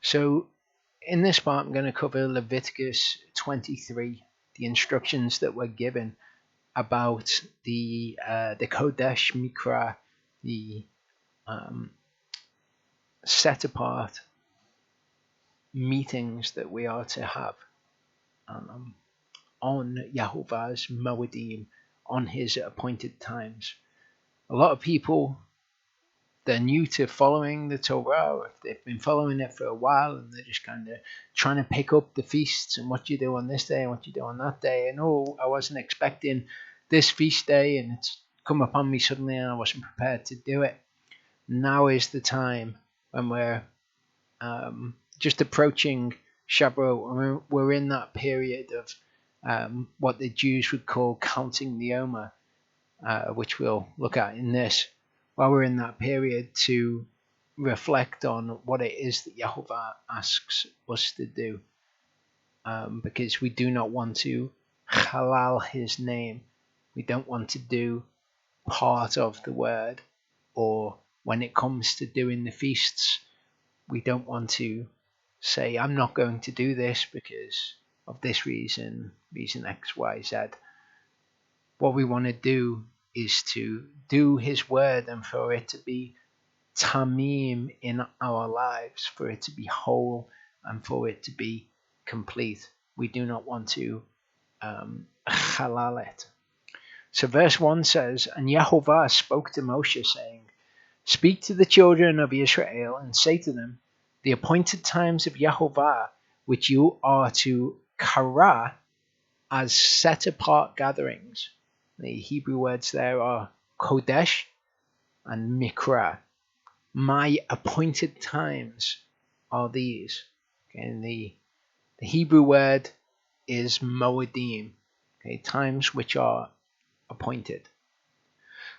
So in this part, I'm going to cover Leviticus 23, the instructions that were given about the Kodesh Mikra, the set apart meetings that we are to have on Yahovah's Moedim, on his appointed times. A lot of people, they're new to following the Torah, or if they've been following it for a while and they're just kind of trying to pick up the feasts and what you do on this day and what you do on that day. And I wasn't expecting this feast day and it's come upon me suddenly and I wasn't prepared to do it. Now is the time when we're just approaching Shavuot. We're in that period of what the Jews would call counting the Emor, which we'll look at in this. While we're in that period to reflect on what it is that Yahovah asks us to do, because we do not want to halal his name. We don't want to do part of the word, or when it comes to doing the feasts, we don't want to say, I'm not going to do this because of this reason X, Y, Z. What we want to do is to do his word and for it to be tamim in our lives, for it to be whole and for it to be complete. We do not want to halal it. So verse 1 says, And Yahovah spoke to Moshe, saying, Speak to the children of Israel and say to them, The appointed times of Yahovah, which you are to kara as set apart gatherings. The Hebrew words there are Kodesh and Mikra. My appointed times are these. Okay, and the Hebrew word is Moedim, okay, times which are appointed.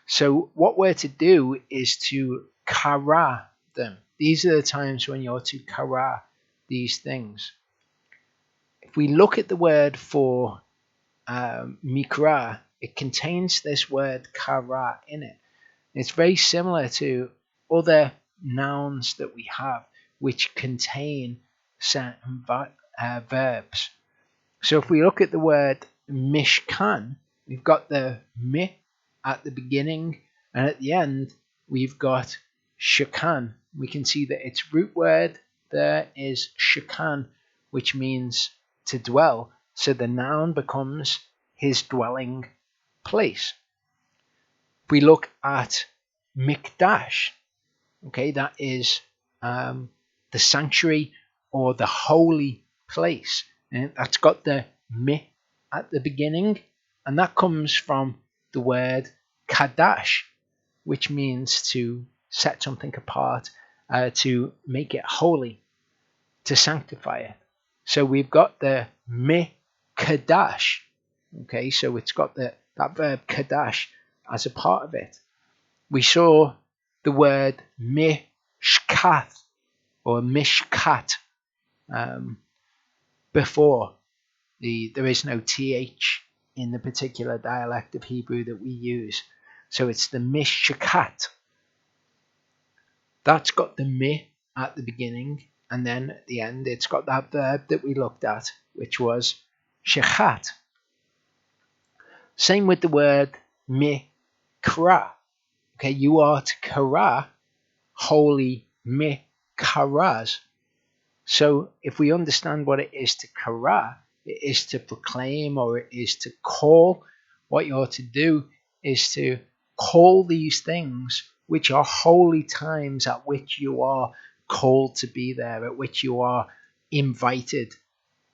So what we're to do is to kara them. These are the times when you're to kara these things. If we look at the word for Mikra, it contains this word kara in it. It's very similar to other nouns that we have which contain certain verbs. So if we look at the word mishkan, we've got the mi at the beginning, and at the end we've got shakan. We can see that its root word there is shakan, which means to dwell. So the noun becomes his dwelling place. If we look at mikdash, okay, that is the sanctuary or the holy place, and that's got the mi at the beginning, and that comes from the word kadash, which means to set something apart, to make it holy, to sanctify it. So we've got the mi kadash, okay, so it's got that verb kadash as a part of it. We saw the word mishkat or mishkat before. There is no th in the particular dialect of Hebrew that we use, so it's the mishkat. That's got the mi at the beginning, and then at the end it's got that verb that we looked at, which was shechat. Same with the word mikra. Okay, you are to kara, holy mikaras. So if we understand what it is to kara, it is to proclaim or it is to call. What you are to do is to call these things which are holy times at which you are called to be there, at which you are invited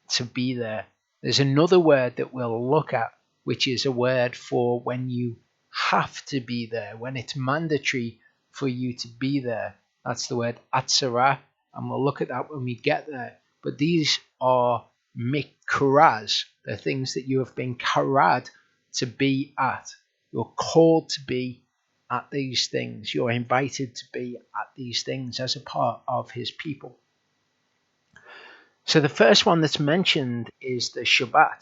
to be there. There's another word that we'll look at, which is a word for when you have to be there, when it's mandatory for you to be there. That's the word atzara, and we'll look at that when we get there. But these are mikras, the things that you have been karad to be at. You're called to be at these things. You're invited to be at these things as a part of his people. So the first one that's mentioned is the Shabbat.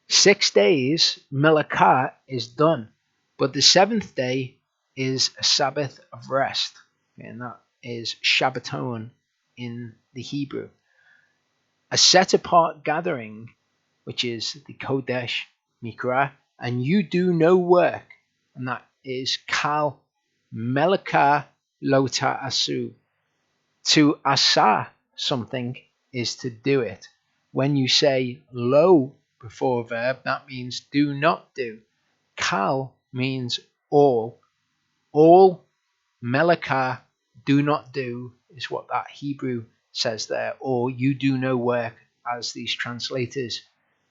6 days, Melakah is done, but the seventh day is a Sabbath of rest, and that is Shabbaton in the Hebrew. A set apart gathering, which is the Kodesh Mikra, and you do no work, and that is Kal Melaka Lota Asu. To asa something is to do it. When you say lo before a verb, that means do not do. Kal means all. All, melaka, do not do, is what that Hebrew says there, or you do no work, as these translators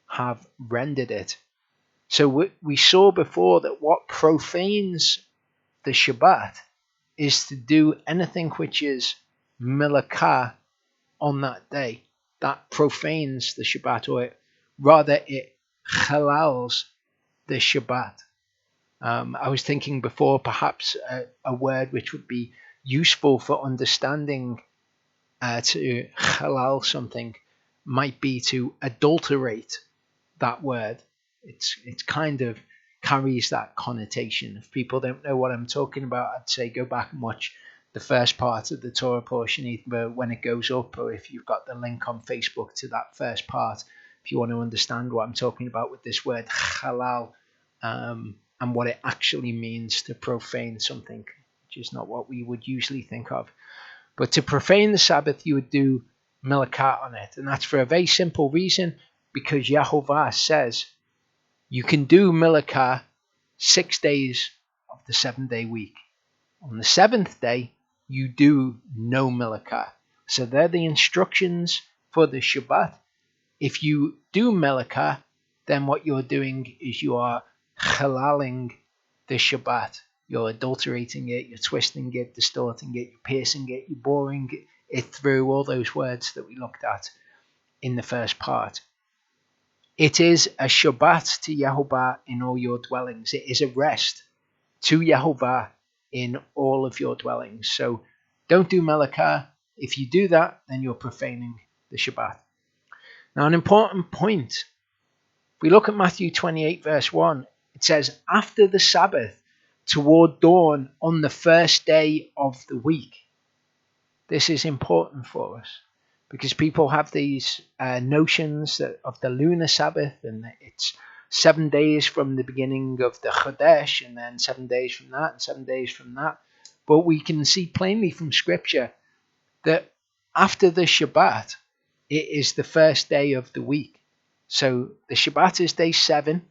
have rendered it. So we saw before that what profanes the Shabbat is to do anything which is melaka on that day. That profanes the Shabbat, or rather it halals the Shabbat. I was thinking before perhaps a word which would be useful for understanding to halal something might be to adulterate that word. It's kind of carries that connotation. If people don't know what I'm talking about, I'd say go back and watch the first part of the Torah portion, either when it goes up or if you've got the link on Facebook to that first part, if you want to understand what I'm talking about with this word halal, and what it actually means to profane something, which is not what we would usually think of. But to profane the Sabbath, you would do milakah on it. And that's for a very simple reason, because Yahovah says you can do milakah 6 days of the 7-day week. On the 7th day, you do no milakah. So they're the instructions for the Shabbat. If you do milakah, then what you're doing is you are halaling the Shabbat. You're adulterating it, you're twisting it, distorting it, you're piercing it, you're boring it through, all those words that we looked at in the first part. It is a Shabbat to Yahovah in all your dwellings. It is a rest to Yahovah in all of your dwellings. So don't do Melakah. If you do that, then you're profaning the Shabbat. Now, an important point. If we look at Matthew 28, verse 1, it says, after the Sabbath, toward dawn on the first day of the week. This is important for us because people have these notions of the lunar Sabbath, and it's 7 days from the beginning of the Chodesh, and then 7 days from that, and 7 days from that. But we can see plainly from Scripture that after the Shabbat, it is the first day of the week. So the Shabbat is day 7.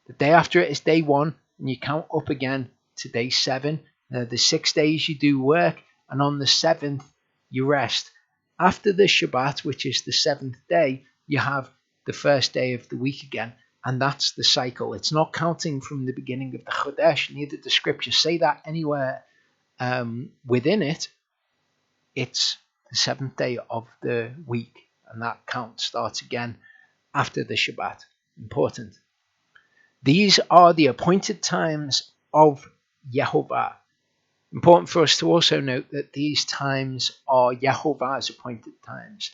The day after it is day 1, and you count up again to day 7. The 6 days you do work, and on the 7th you rest. After the Shabbat, which is the 7th day, you have the first day of the week again, and that's the cycle. It's not counting from the beginning of the Chodesh, neither does Scripture say that anywhere within it. It's the 7th day of the week, and that count starts again after the Shabbat. Important. These are the appointed times of Yahovah. Important for us to also note that these times are Yahovah's appointed times.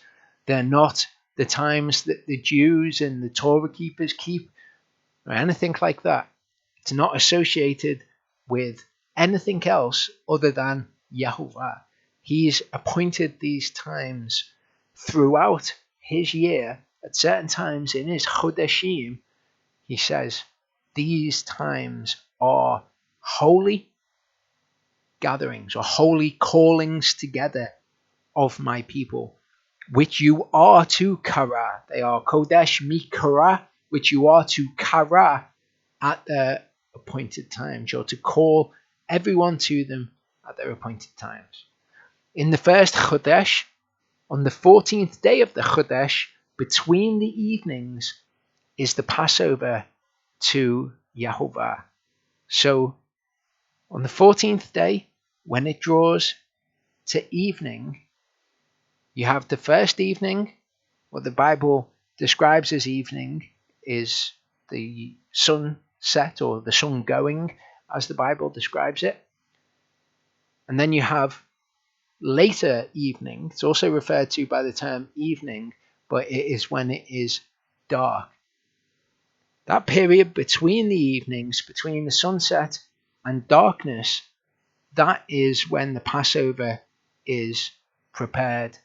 They're not the times that the Jews and the Torah keepers keep or anything like that. It's not associated with anything else other than Yahovah. He's appointed these times throughout his year. At certain times in his Chodeshim, he says, these times are holy gatherings or holy callings together of my people, which you are to kara. They are Kodesh Mikara, which you are to kara at their appointed times, or to call everyone to them at their appointed times. In the first Chodesh, on the 14th day of the Chodesh, between the evenings, is the Passover to Yahovah. So on the 14th day, when it draws to evening, you have the first evening. What the Bible describes as evening is the sunset, or the sun going, as the Bible describes it. And then you have later evening. It's also referred to by the term evening, but it is when it is dark. That period between the evenings, between the sunset and darkness, that is when the Passover is prepared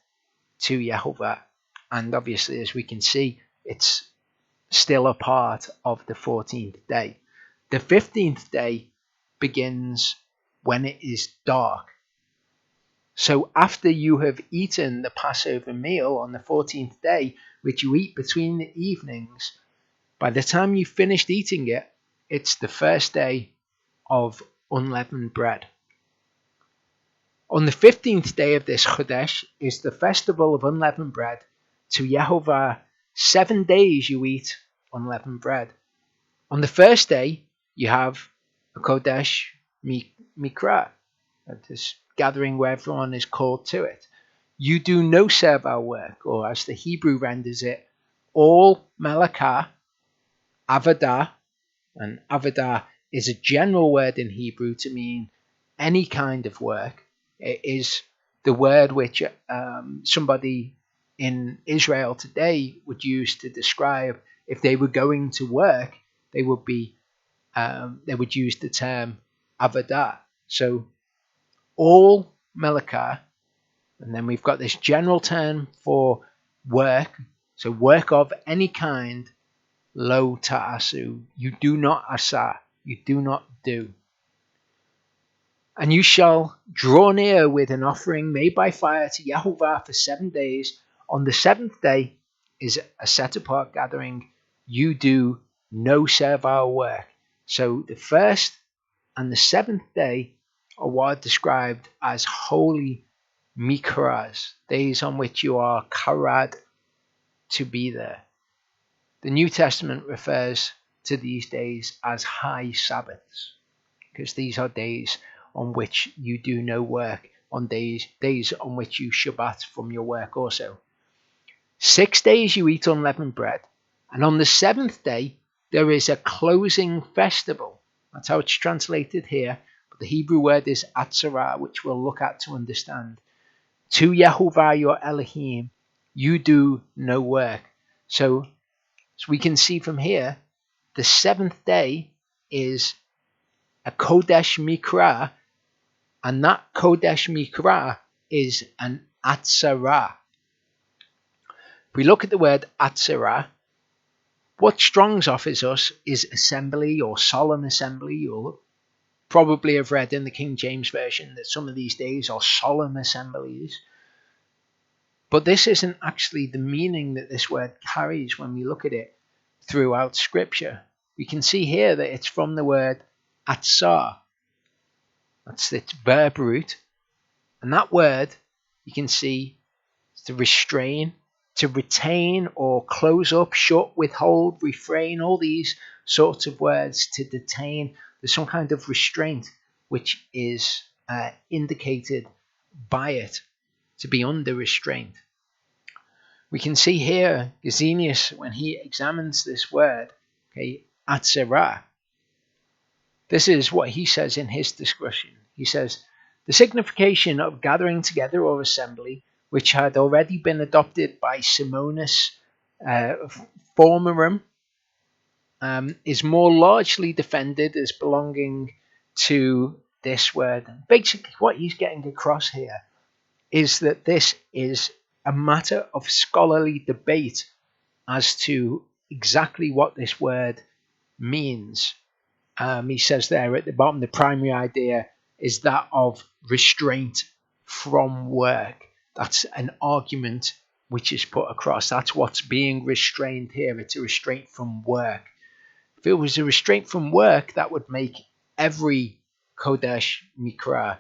to Yehovah. And obviously, as we can see, it's still a part of the 14th day. The 15th day begins when it is dark. So after you have eaten the Passover meal on the 14th day, which you eat between the evenings, by the time you finished eating it, it's the first day of unleavened bread. On the 15th day of this Chodesh is the festival of unleavened bread to Yehovah. 7 days you eat unleavened bread. On the first day, you have a Kodesh Mikra, this gathering where everyone is called to it. You do no servile work, or as the Hebrew renders it, all Melakah, Avodah, and Avodah is a general word in Hebrew to mean any kind of work. It is the word which somebody in Israel today would use to describe if they were going to work. They would use the term Avodah. So all Melakah, and then we've got this general term for work. So work of any kind, lo ta'asu. You do not asa. You do not do. And you shall draw near with an offering made by fire to Yehovah for 7 days. On the 7th day is a set apart gathering. You do no servile work. So the first and the 7th day are what are described as holy mikras, days on which you are karad to be there. The New Testament refers to these days as high Sabbaths, because these are days on which you do no work, on days on which you Shabbat from your work also. 6 days you eat unleavened bread, and on the 7th day there is a closing festival. That's how it's translated here, but the Hebrew word is atzarah, which we'll look at to understand. To Yehovah your Elohim, you do no work. So as we can see from here, the 7th day is a Kodesh Mikra, and that Kodesh Mikra is an Atzarah. If we look at the word Atzarah, what Strong's offers us is assembly or solemn assembly. You'll probably have read in the King James Version that some of these days are solemn assemblies. But this isn't actually the meaning that this word carries when we look at it throughout Scripture. We can see here that it's from the word atzar. That's its verb root. And that word, you can see, is to restrain, to retain or close up, shut, withhold, refrain, all these sorts of words, to detain. There's some kind of restraint which is indicated by it, to be under restraint. We can see here Gesenius, when he examines this word, atzerah, this is what he says in his discussion. He says, the signification of gathering together or assembly, which had already been adopted by Simonus Formorum, is more largely defended as belonging to this word. Basically, what he's getting across here is that this is a matter of scholarly debate as to exactly what this word means. He says there at the bottom, the primary idea is that of restraint from work. That's an argument which is put across. That's what's being restrained here. It's a restraint from work. If it was a restraint from work, that would make every Kodesh Mikra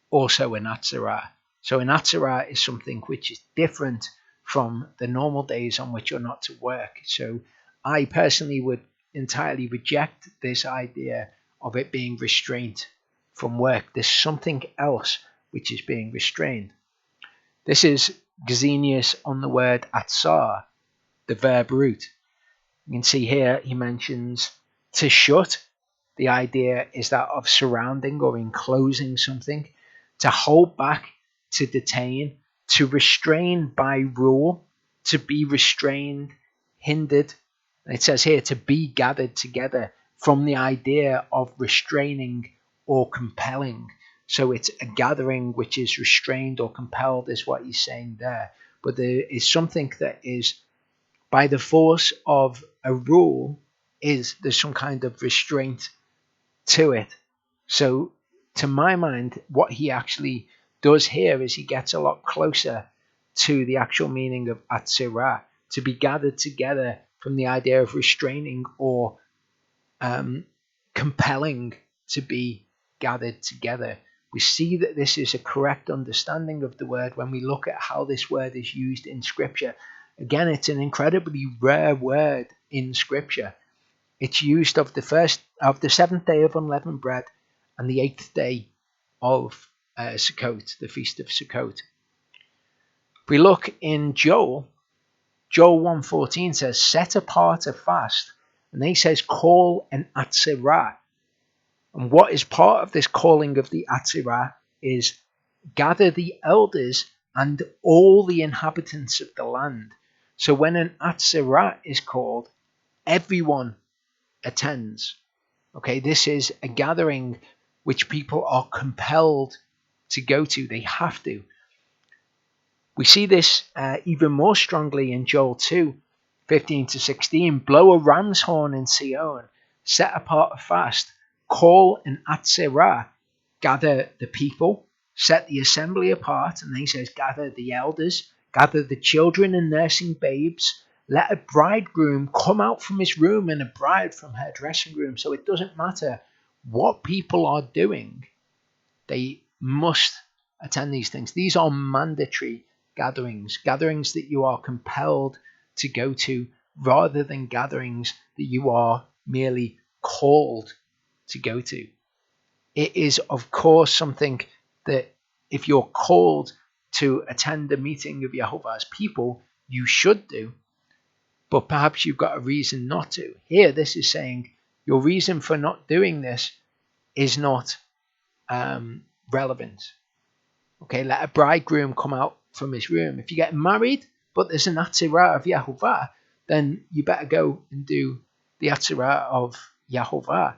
also an Atzarah. So an Atzarah is something which is different from the normal days on which you're not to work. So I personally would entirely reject this idea of it being restraint from work. There's something else which is being restrained. This is Gesenius on the word atzar, the verb root. You can see here he mentions to shut. The idea is that of surrounding or enclosing something. To hold back, to detain, to restrain by rule, to be restrained, hindered. It says here to be gathered together, from the idea of restraining or compelling. So it's a gathering which is restrained or compelled, is what he's saying there. But there is something that is by the force of a rule, there's some kind of restraint to it. So to my mind, what he actually does here is he gets a lot closer to the actual meaning of atzirah, to be gathered together, from the idea of restraining or compelling to be gathered together. We see that this is a correct understanding of the word when we look at how this word is used in Scripture. Again, it's an incredibly rare word in Scripture. It's used of the seventh day of unleavened bread and the 8th day of Sukkot, the feast of Sukkot. If we look in Joel 1:14 says, set apart a fast. And then he says, call an atzirah. And what is part of this calling of the atzirah is gather the elders and all the inhabitants of the land. So when an atzirah is called, everyone attends. Okay, this is a gathering which people are compelled to go to. They have to. We see this even more strongly in Joel 2:15-16. Blow a ram's horn in Sion, set apart a fast, call an atzirah, gather the people, set the assembly apart. And then he says, gather the elders, gather the children and nursing babes. Let a bridegroom come out from his room and a bride from her dressing room. So it doesn't matter what people are doing, they must attend these things. These are mandatory gatherings that you are compelled to go to, rather than gatherings that you are merely called to go to. It is, of course, something that if you're called to attend a meeting of Yehovah's people, you should do, but perhaps you've got a reason not to. Here, this is saying your reason for not doing this is not relevant. Okay, let a bridegroom come out from his room. If you get married, but there's an atzirah of Yehovah, then you better go and do the atzirah of Yehovah,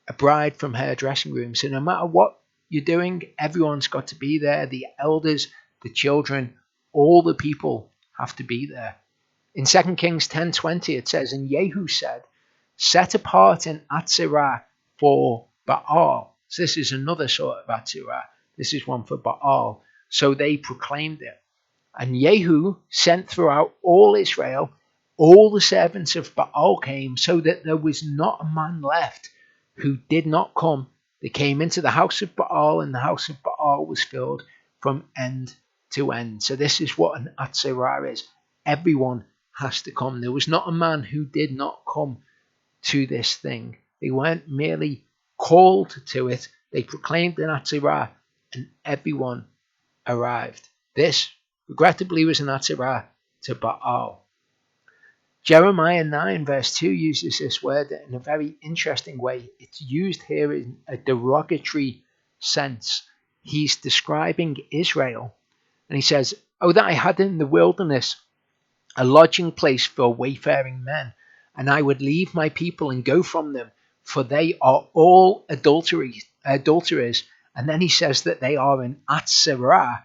a bride from her dressing room. So no matter what you're doing, everyone's got to be there. The elders, the children, all the people have to be there. In 2 Kings 10:20, it says, and Jehu said, set apart an atzirah for Baal. So this is another sort of atzirah. This is one for Baal. So they proclaimed it. And Jehu sent throughout all Israel, all the servants of Baal came, so that there was not a man left who did not come. They came into the house of Baal, and the house of Baal was filled from end to end. So this is what an atzirah is. Everyone has to come. There was not a man who did not come to this thing. They weren't merely called to it. They proclaimed an atzirah, and everyone arrived. This, regrettably, was an atzirah to Baal. Jeremiah 9 verse 2 uses this word in a very interesting way. It's used here in a derogatory sense. He's describing Israel, and he says, oh, that I had in the wilderness a lodging place for wayfaring men, and I would leave my people and go from them, for they are all adulterers. And then he says that they are an atzirah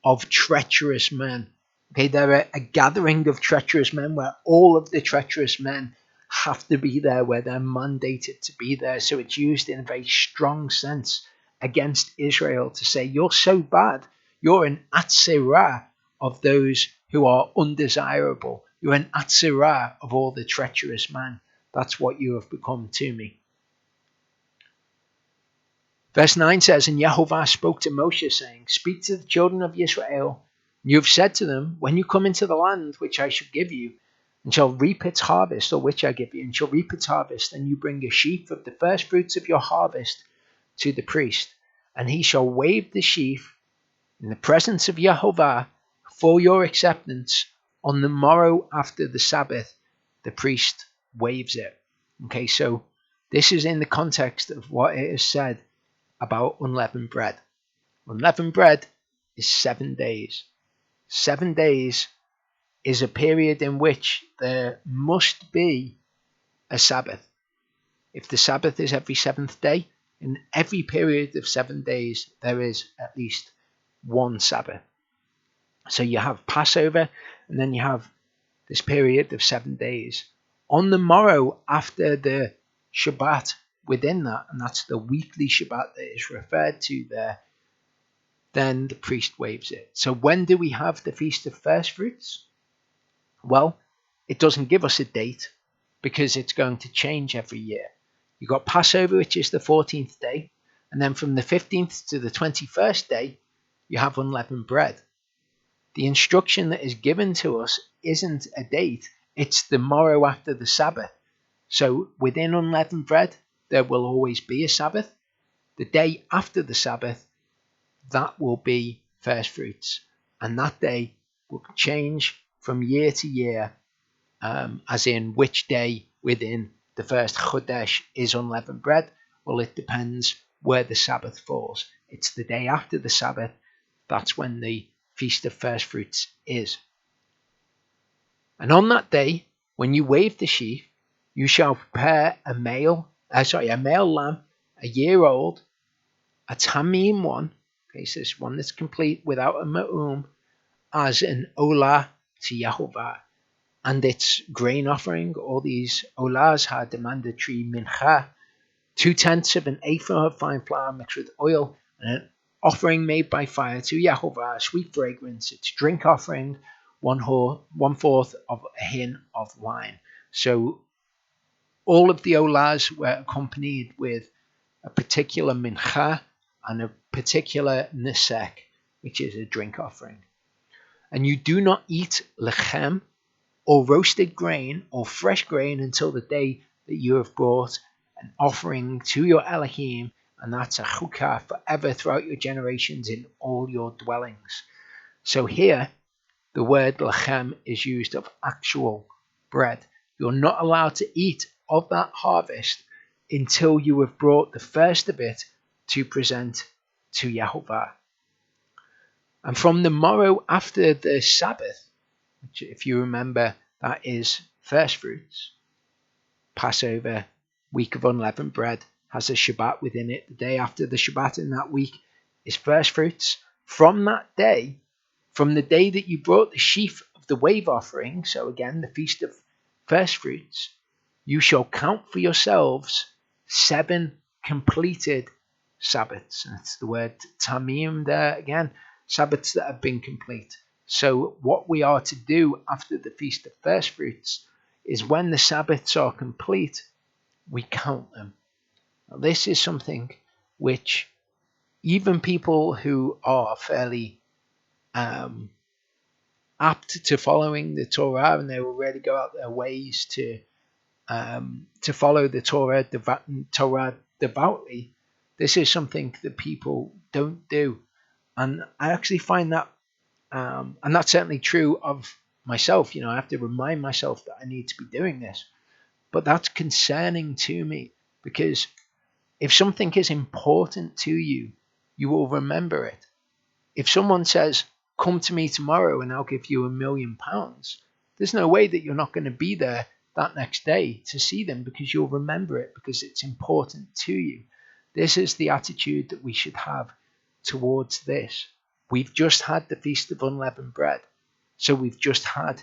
of treacherous men. Okay, they're a gathering of treacherous men where all of the treacherous men have to be there, where they're mandated to be there. So it's used in a very strong sense against Israel to say, you're so bad. You're an atzirah of those who are undesirable. You're an atzirah of all the treacherous men. That's what you have become to me. Verse 9 says, and Yehovah spoke to Moshe, saying, speak to the children of Israel. You have said to them, when you come into the land which I shall give you, and shall reap its harvest, or which I give you, and shall reap its harvest, then you bring a sheaf of the first fruits of your harvest to the priest, and he shall wave the sheaf in the presence of Yehovah for your acceptance. On the morrow after the Sabbath, the priest waves it. Okay, so this is in the context of what it is said about unleavened bread. Unleavened bread is 7 days. 7 days is a period in which there must be a Sabbath. If the Sabbath is every seventh day, In every period of 7 days, there is at least one Sabbath. So you have Passover, and then you have this period of 7 days. On the morrow after the Shabbat within that, and that's the weekly Shabbat that is referred to there, then the priest waves it. So when do we have the Feast of First Fruits? Well, it doesn't give us a date because it's going to change every year. You've got Passover, which is the 14th day, and then from the 15th to the 21st day, you have unleavened bread. The instruction that is given to us isn't a date, it's the morrow after the Sabbath. So within unleavened bread, there will always be a Sabbath. The day after the Sabbath, that will be first fruits. And that day will change from year to year, as in which day within the first Chodesh is unleavened bread. Well, it depends where the Sabbath falls. It's the day after the Sabbath. That's when the Feast of First Fruits is. And on that day, when you wave the sheaf, you shall prepare a male lamb, a year old, a tamim one, okay, so this one that's complete without a ma'um, as an olah to Yahovah. And its grain offering, all these olahs had a mandatory mincha, 2/10 of an ephah of fine flour mixed with oil, and an offering made by fire to Yahovah, sweet fragrance, its drink offering, 1/4 of a hin of wine. So all of the olahs were accompanied with a particular mincha and a particular nesek, which is a drink offering. And you do not eat lechem, or roasted grain, or fresh grain until the day that you have brought an offering to your Elohim, and that's a chukah forever throughout your generations in all your dwellings. So here, the word lechem is used of actual bread. You're not allowed to eat of that harvest until you have brought the first of it to present to Yahovah. And from the morrow after the Sabbath, which, if you remember, that is first fruits, Passover, week of unleavened bread, has a Shabbat within it. The day after the Shabbat in that week is first fruits. From that day, from the day that you brought the sheaf of the wave offering, so again, the Feast of First Fruits, you shall count for yourselves 7 completed Sabbaths. And it's the word tamim there again, Sabbaths that have been complete. So what we are to do after the Feast of First Fruits is when the Sabbaths are complete, we count them. Now, this is something which even people who are fairly apt to following the Torah, and they will really go out their ways to follow the Torah devoutly, this is something that people don't do. And I actually find that, and that's certainly true of myself. I have to remind myself that I need to be doing this. But that's concerning to me, because if something is important to you, you will remember it. If someone says, come to me tomorrow and I'll give you £1 million, there's no way that you're not going to be there that next day to see them, because you'll remember it, because it's important to you. This is the attitude that we should have towards this. We've just had the Feast of Unleavened Bread. So we've just had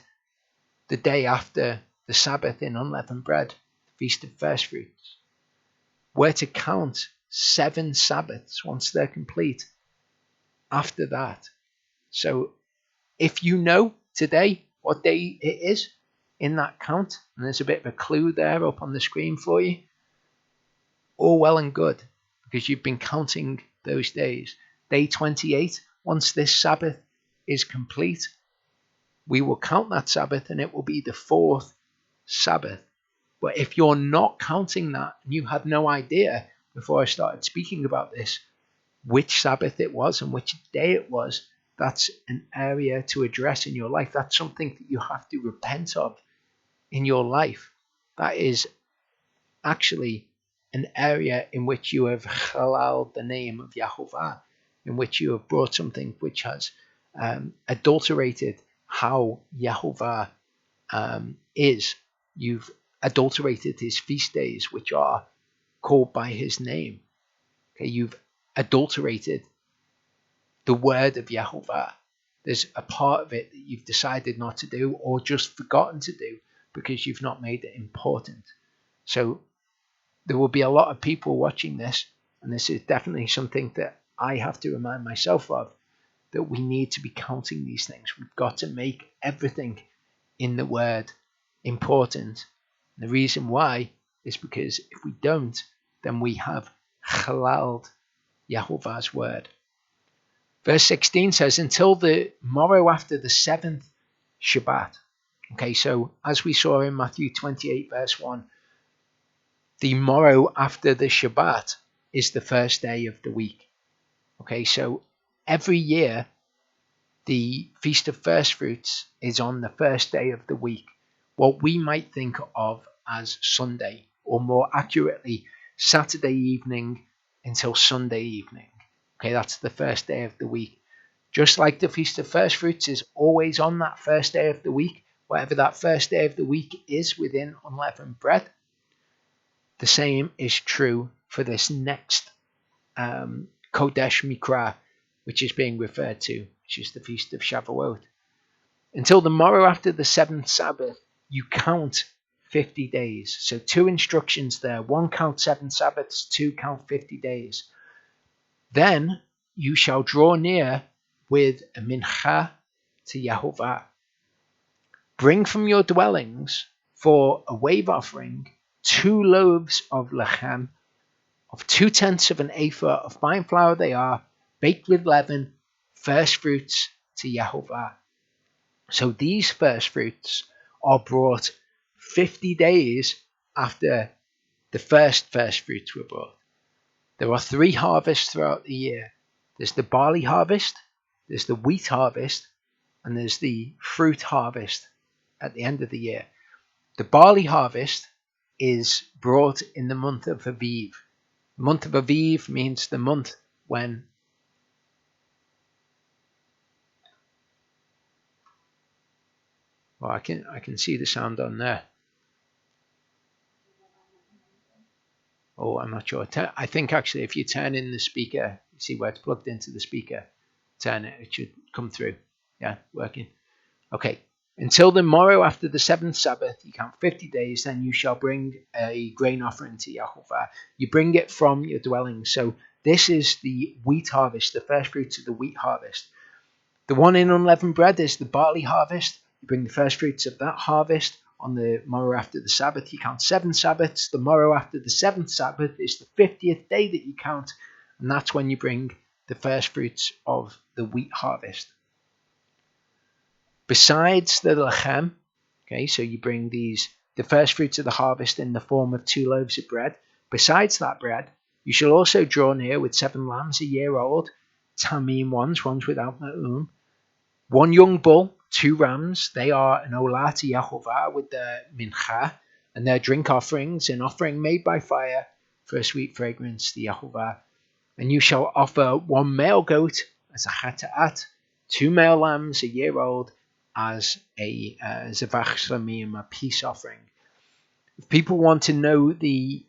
the day after the Sabbath in unleavened bread, the Feast of First Fruits. We're to count 7 Sabbaths once they're complete after that. So if you know today what day it is in that count, and there's a bit of a clue there up on the screen for you, all well and good, because you've been counting those days. Day 28, once this Sabbath is complete, we will count that Sabbath and it will be the 4th Sabbath. But if you're not counting that, and you had no idea before I started speaking about this, which Sabbath it was and which day it was, that's an area to address in your life. That's something that you have to repent of in your life. That is actually an area in which you have halal the name of Yahovah, in which you have brought something which has adulterated how Yahovah is. You've adulterated his feast days, which are called by his name. Okay, you've adulterated the word of Yahovah. There's a part of it that you've decided not to do or just forgotten to do because you've not made it important. So there will be a lot of people watching this, and this is definitely something that I have to remind myself of, that we need to be counting these things. We've got to make everything in the word important. And the reason why is because if we don't, then we have halaled Yahovah's word. Verse 16 says, until the morrow after the 7th Shabbat. Okay, so as we saw in Matthew 28 verse 1, the morrow after the Shabbat is the first day of the week. Okay, so every year the Feast of First Fruits is on the first day of the week, what we might think of as Sunday, or more accurately, Saturday evening until Sunday evening. Okay, that's the first day of the week. Just like the Feast of First Fruits is always on that first day of the week, whatever that first day of the week is within unleavened bread, the same is true for this next Kodesh Mikra, which is being referred to, which is the Feast of Shavuot. Until the morrow after the 7th Sabbath, you count 50 days. So 2 instructions there. 1, count 7 Sabbaths. 2, count 50 days. Then you shall draw near with a mincha to Yahovah. Bring from your dwellings for a wave offering 2 loaves of lechem, of 2/10 of an ephah of fine flour they are, baked with leaven, first fruits to Yahovah. So these first fruits are brought 50 days after the first fruits were brought. There are 3 harvests throughout the year. There's the barley harvest, there's the wheat harvest, and there's the fruit harvest at the end of the year. The barley harvest is brought in the month of Aviv. The month of Aviv means the month when I can see the sound on there. Oh, I'm not sure. I think actually if you turn in the speaker, you see where it's plugged into the speaker, turn it, it should come through. Yeah, working. Okay. Until the morrow after the 7th Sabbath, you count 50 days, then you shall bring a grain offering to Yahovah. You bring it from your dwelling. So this is the wheat harvest, the first fruits of the wheat harvest. The one in unleavened bread is the barley harvest. You bring the first fruits of that harvest on the morrow after the Sabbath. You count 7 Sabbaths. The morrow after the 7th Sabbath is the 50th day that you count, and that's when you bring the first fruits of the wheat harvest. Besides the lechem, okay, so you bring the first fruits of the harvest in the form of 2 loaves of bread. Besides that bread, you shall also draw near with 7 lambs a year old, tamim ones without ma'um, 1 young bull, 2 rams. They are an olah to Yahovah with their mincha and their drink offerings, an offering made by fire for a sweet fragrance to Yahovah. And you shall offer 1 male goat as a chata'at, 2 male lambs a year old as a zevach shlamim, a peace offering. If people want to know the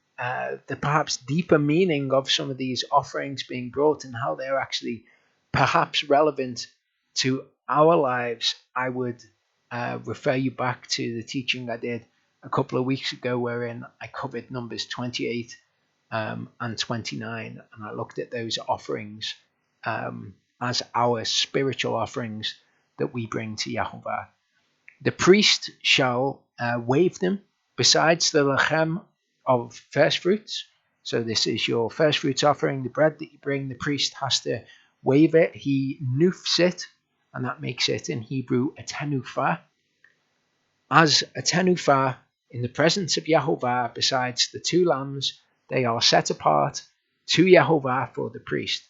perhaps deeper meaning of some of these offerings being brought and how they're actually perhaps relevant to our lives, I would refer you back to the teaching I did a couple of weeks ago, wherein I covered numbers 28 and 29, and I looked at those offerings as our spiritual offerings that we bring to Yahovah. The priest shall wave them besides the lechem of first fruits. So this is your first fruits offering, the bread that you bring. The priest has to wave it. He nufs it, and that makes it in Hebrew a tenufah. As a tenufah in the presence of Yahovah, besides the 2 lambs, they are set apart to Yahovah for the priest.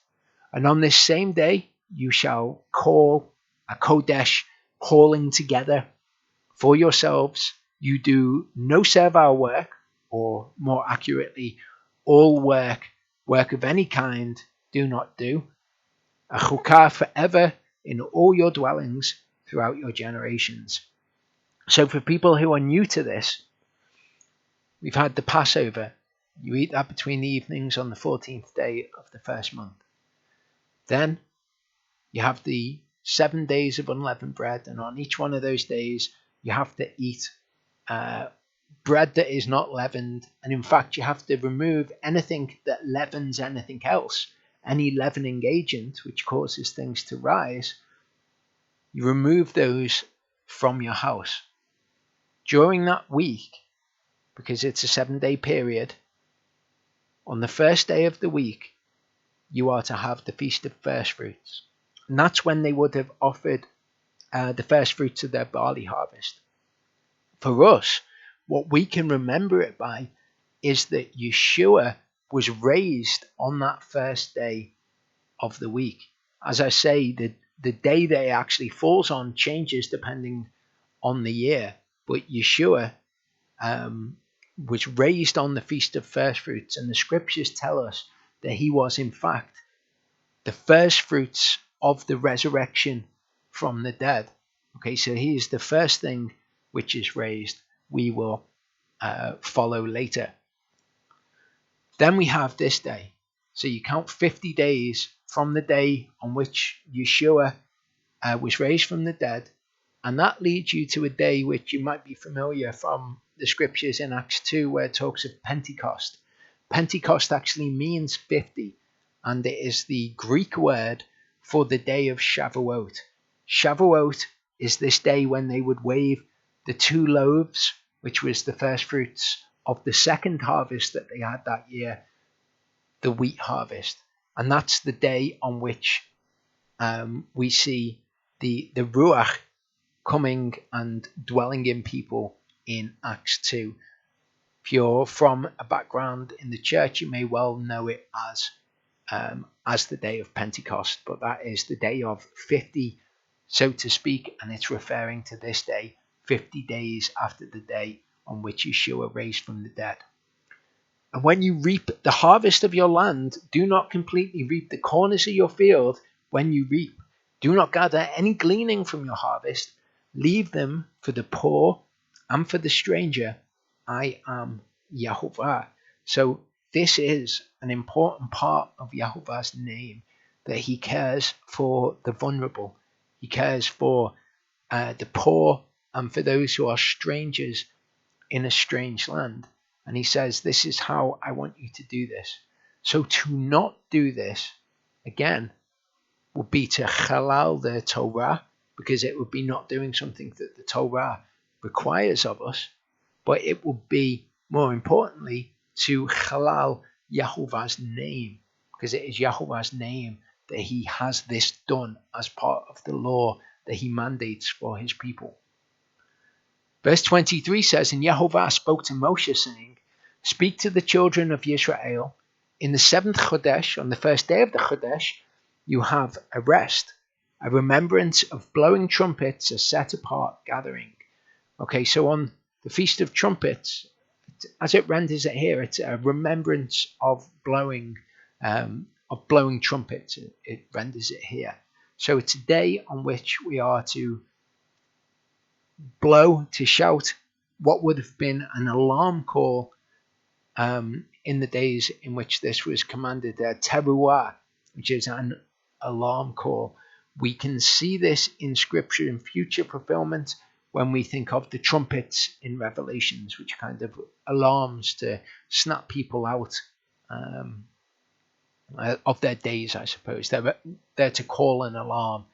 And on this same day, you shall call a Kodesh, calling together for yourselves. You do no servile work, or more accurately, all work of any kind, do not do. A chukah forever in all your dwellings throughout your generations. So for people who are new to this, we've had the Passover. You eat that between the evenings on the 14th day of the first month. Then you have the 7 days of unleavened bread, and on each one of those days you have to eat bread that is not leavened, and in fact you have to remove anything that leavens anything else. Any leavening agent which causes things to rise, you remove those from your house. During that week, because it's a 7-day period, on the first day of the week you are to have the Feast of First Fruits. And that's when they would have offered the first fruits of their barley harvest. For us, what we can remember it by is that Yeshua was raised on that first day of the week. As I say, the day that it actually falls on changes depending on the year, but Yeshua was raised on the Feast of First Fruits, and the scriptures tell us that he was in fact the first fruits of the resurrection from the dead. Okay, so he is the first thing which is raised. We will follow later. Then we have this day. So you count 50 days from the day on which Yeshua was raised from the dead, and that leads you to a day which you might be familiar from the scriptures in Acts 2, where it talks of Pentecost. Pentecost actually means 50, and it is the Greek word for the day of Shavuot. Shavuot is this day when they would wave the 2 loaves, which was the first fruits of the second harvest that they had that year, the wheat harvest. And that's the day on which we see the Ruach coming and dwelling in people in Acts 2. If you're from a background in the church, you may well know it as the day of Pentecost, but that is the day of 50, so to speak, and it's referring to this day, 50 days after the day on which Yeshua raised from the dead. And when you reap the harvest of your land, do not completely reap the corners of your field when you reap. Do not gather any gleaning from your harvest. Leave them for the poor and for the stranger. I am Yahovah. So this is an important part of Yahovah's name, that he cares for the vulnerable. He cares for the poor and for those who are strangers in a strange land. And he says, this is how I want you to do this. So to not do this, again, would be to halal the Torah, because it would be not doing something that the Torah requires of us, but it would be, more importantly, to halal Yahovah's name, because it is Yahovah's name that he has this done as part of the law that he mandates for his people. Verse 23 says, and Yahovah spoke to Moshe, saying, speak to the children of Israel, in the 7th Chodesh, on the first day of the Chodesh, you have a rest, a remembrance of blowing trumpets, a set apart gathering. Okay, so on the Feast of Trumpets, as it renders it here, it's a remembrance of blowing trumpets. It renders it here. So it's a day on which we are to blow, to shout what would have been an alarm call in the days in which this was commanded, teruah, which is an alarm call. We can see this in scripture in future fulfillment when we think of the trumpets in Revelations, which kind of alarms to snap people out of their days, I suppose. They're there to call an alarm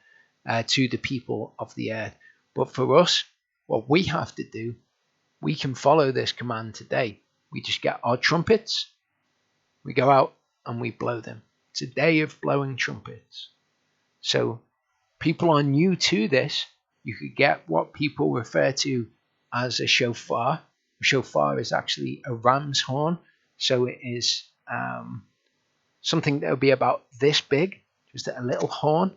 to the people of the earth. But for us, what we have to do, we can follow this command today. We just get our trumpets, we go out and we blow them. It's a day of blowing trumpets. So people are new to this. You could get what people refer to as a shofar. A shofar is actually a ram's horn. So it is something that will be about this big, just a little horn.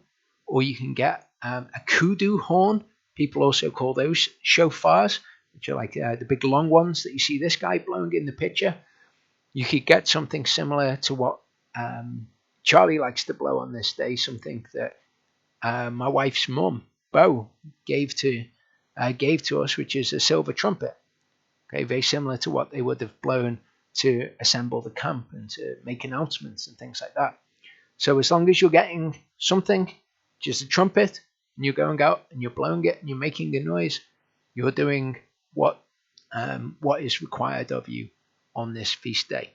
Or you can get a kudu horn. People also call those shofars, which are like the big long ones that you see this guy blowing in the picture. You could get something similar to what Charlie likes to blow on this day, something that my wife's mum, Bo, gave to us, which is a silver trumpet. Okay, very similar to what they would have blown to assemble the camp and to make announcements and things like that. So as long as you're getting something, just a trumpet, and you're going out and you're blowing it and you're making a noise, you're doing what is required of you on this feast day.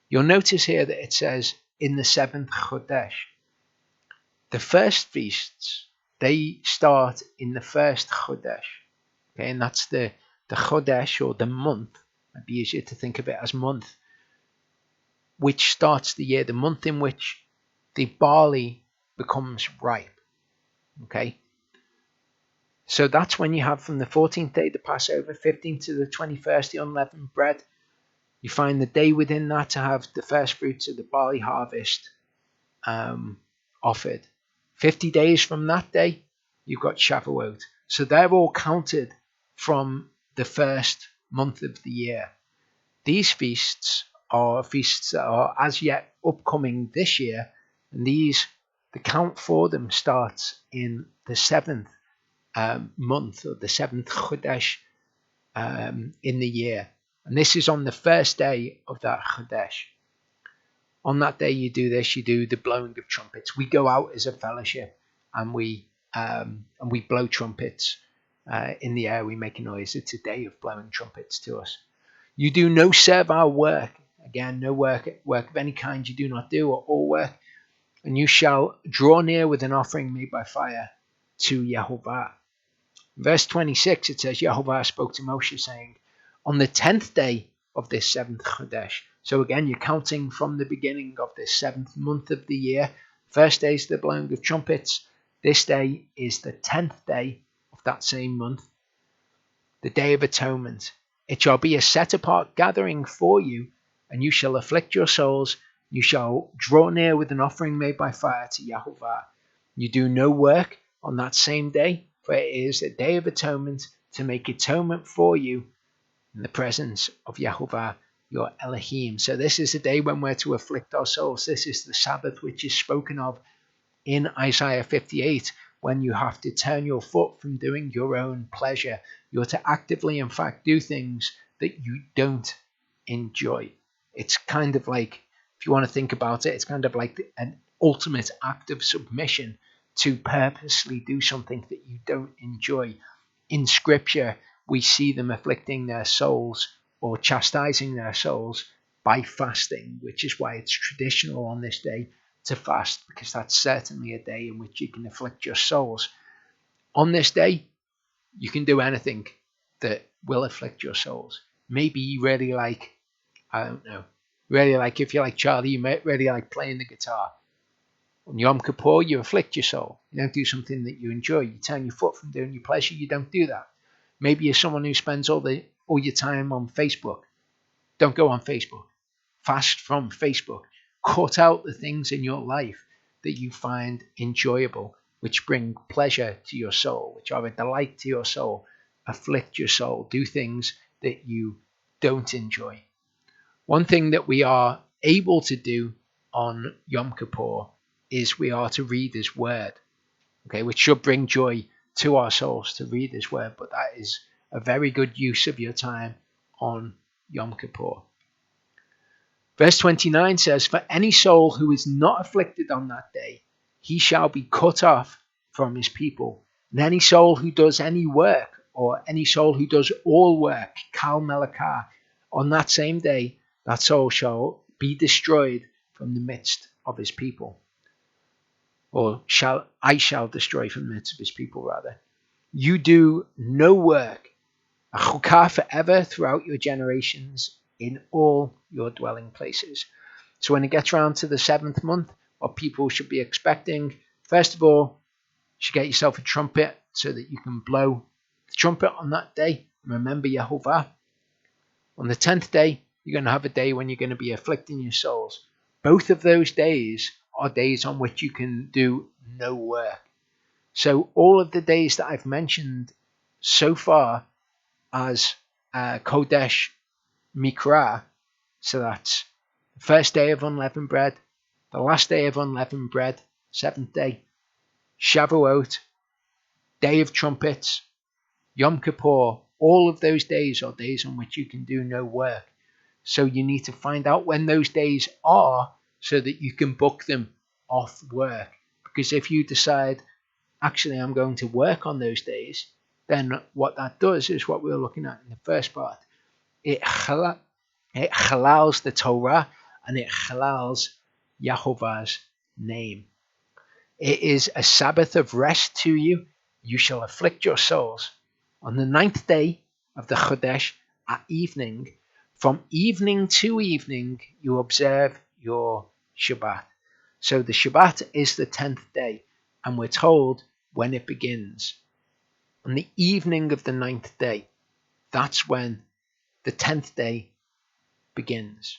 You'll notice here that it says in the 7th Chodesh. The first feasts, they start in the first Chodesh. Okay, and that's the Chodesh, or the month. Might be easier to think of it as month, which starts the year, the month in which the barley becomes ripe. Okay, so that's when you have from the 14th day the Passover, 15th to the 21st the unleavened bread. You find the day within that to have the first fruits of the barley harvest offered. 50 days from that day, you've got Shavuot. So they're all counted from the first month of the year. These feasts are feasts that are as yet upcoming this year, and the count for them starts in the 7th month, or the 7th Chodesh in the year. And this is on the first day of that Chodesh. On that day you do this, you do the blowing of trumpets. We go out as a fellowship and we blow trumpets in the air. We make a noise. It's a day of blowing trumpets to us. You do no servile work. Again, no work of any kind you do not do, or all work. And you shall draw near with an offering made by fire to Yehovah. Verse 26, it says, Yehovah spoke to Moshe, saying, on the 10th day of this 7th Chodesh. So again, you're counting from the beginning of this 7th month of the year. First day is the blowing of trumpets. This day is the 10th day of that same month, the Day of Atonement. It shall be a set-apart gathering for you, and you shall afflict your souls. You shall draw near with an offering made by fire to Yehovah. You do no work on that same day, for it is a Day of Atonement to make atonement for you in the presence of Yehovah your Elohim. So this is the day when we're to afflict our souls. This is the Sabbath which is spoken of in Isaiah 58, when you have to turn your foot from doing your own pleasure. You're to actively, in fact, do things that you don't enjoy. It's kind of like, if you want to think about it, it's kind of like an ultimate act of submission to purposely do something that you don't enjoy. In Scripture, we see them afflicting their souls or chastising their souls by fasting, which is why it's traditional on this day to fast, because that's certainly a day in which you can afflict your souls. On this day, you can do anything that will afflict your souls. Maybe you really like, if you're like Charlie, you might really like playing the guitar. On Yom Kippur, you afflict your soul. You don't do something that you enjoy. You turn your foot from doing your pleasure. You don't do that. Maybe you're someone who spends all your time on Facebook. Don't go on Facebook. Fast from Facebook. Cut out the things in your life that you find enjoyable, which bring pleasure to your soul, which are a delight to your soul. Afflict your soul. Do things that you don't enjoy. One thing that we are able to do on Yom Kippur is we are to read His Word, okay, which should bring joy to our souls to read His Word, but that is a very good use of your time on Yom Kippur. Verse 29 says, for any soul who is not afflicted on that day, he shall be cut off from his people. And any soul who does any work, or any soul who does all work, kal melakah, on that same day, that soul shall be destroyed from the midst of his people. Or I shall destroy from the midst of his people, rather. You do no work, a chukah forever throughout your generations in all your dwelling places. So when it gets around to the 7th month, what people should be expecting, first of all, you should get yourself a trumpet so that you can blow the trumpet on that day. Remember Yehovah. On the 10th day, you're going to have a day when you're going to be afflicting your souls. Both of those days are days on which you can do no work. So all of the days that I've mentioned so far as Kodesh Mikra, so that's the first day of unleavened bread, the last day of unleavened bread, 7th day, Shavuot, Day of Trumpets, Yom Kippur, all of those days are days on which you can do no work. So you need to find out when those days are so that you can book them off work. Because if you decide, actually, I'm going to work on those days, then what that does is what we were looking at in the first part. It halals the Torah and it halals Yahovah's name. It is a Sabbath of rest to you. You shall afflict your souls. On the 9th day of the Chodesh at evening, from evening to evening, you observe your Shabbat. So the Shabbat is the 10th day, and we're told when it begins. On the evening of the 9th day, that's when the 10th day begins.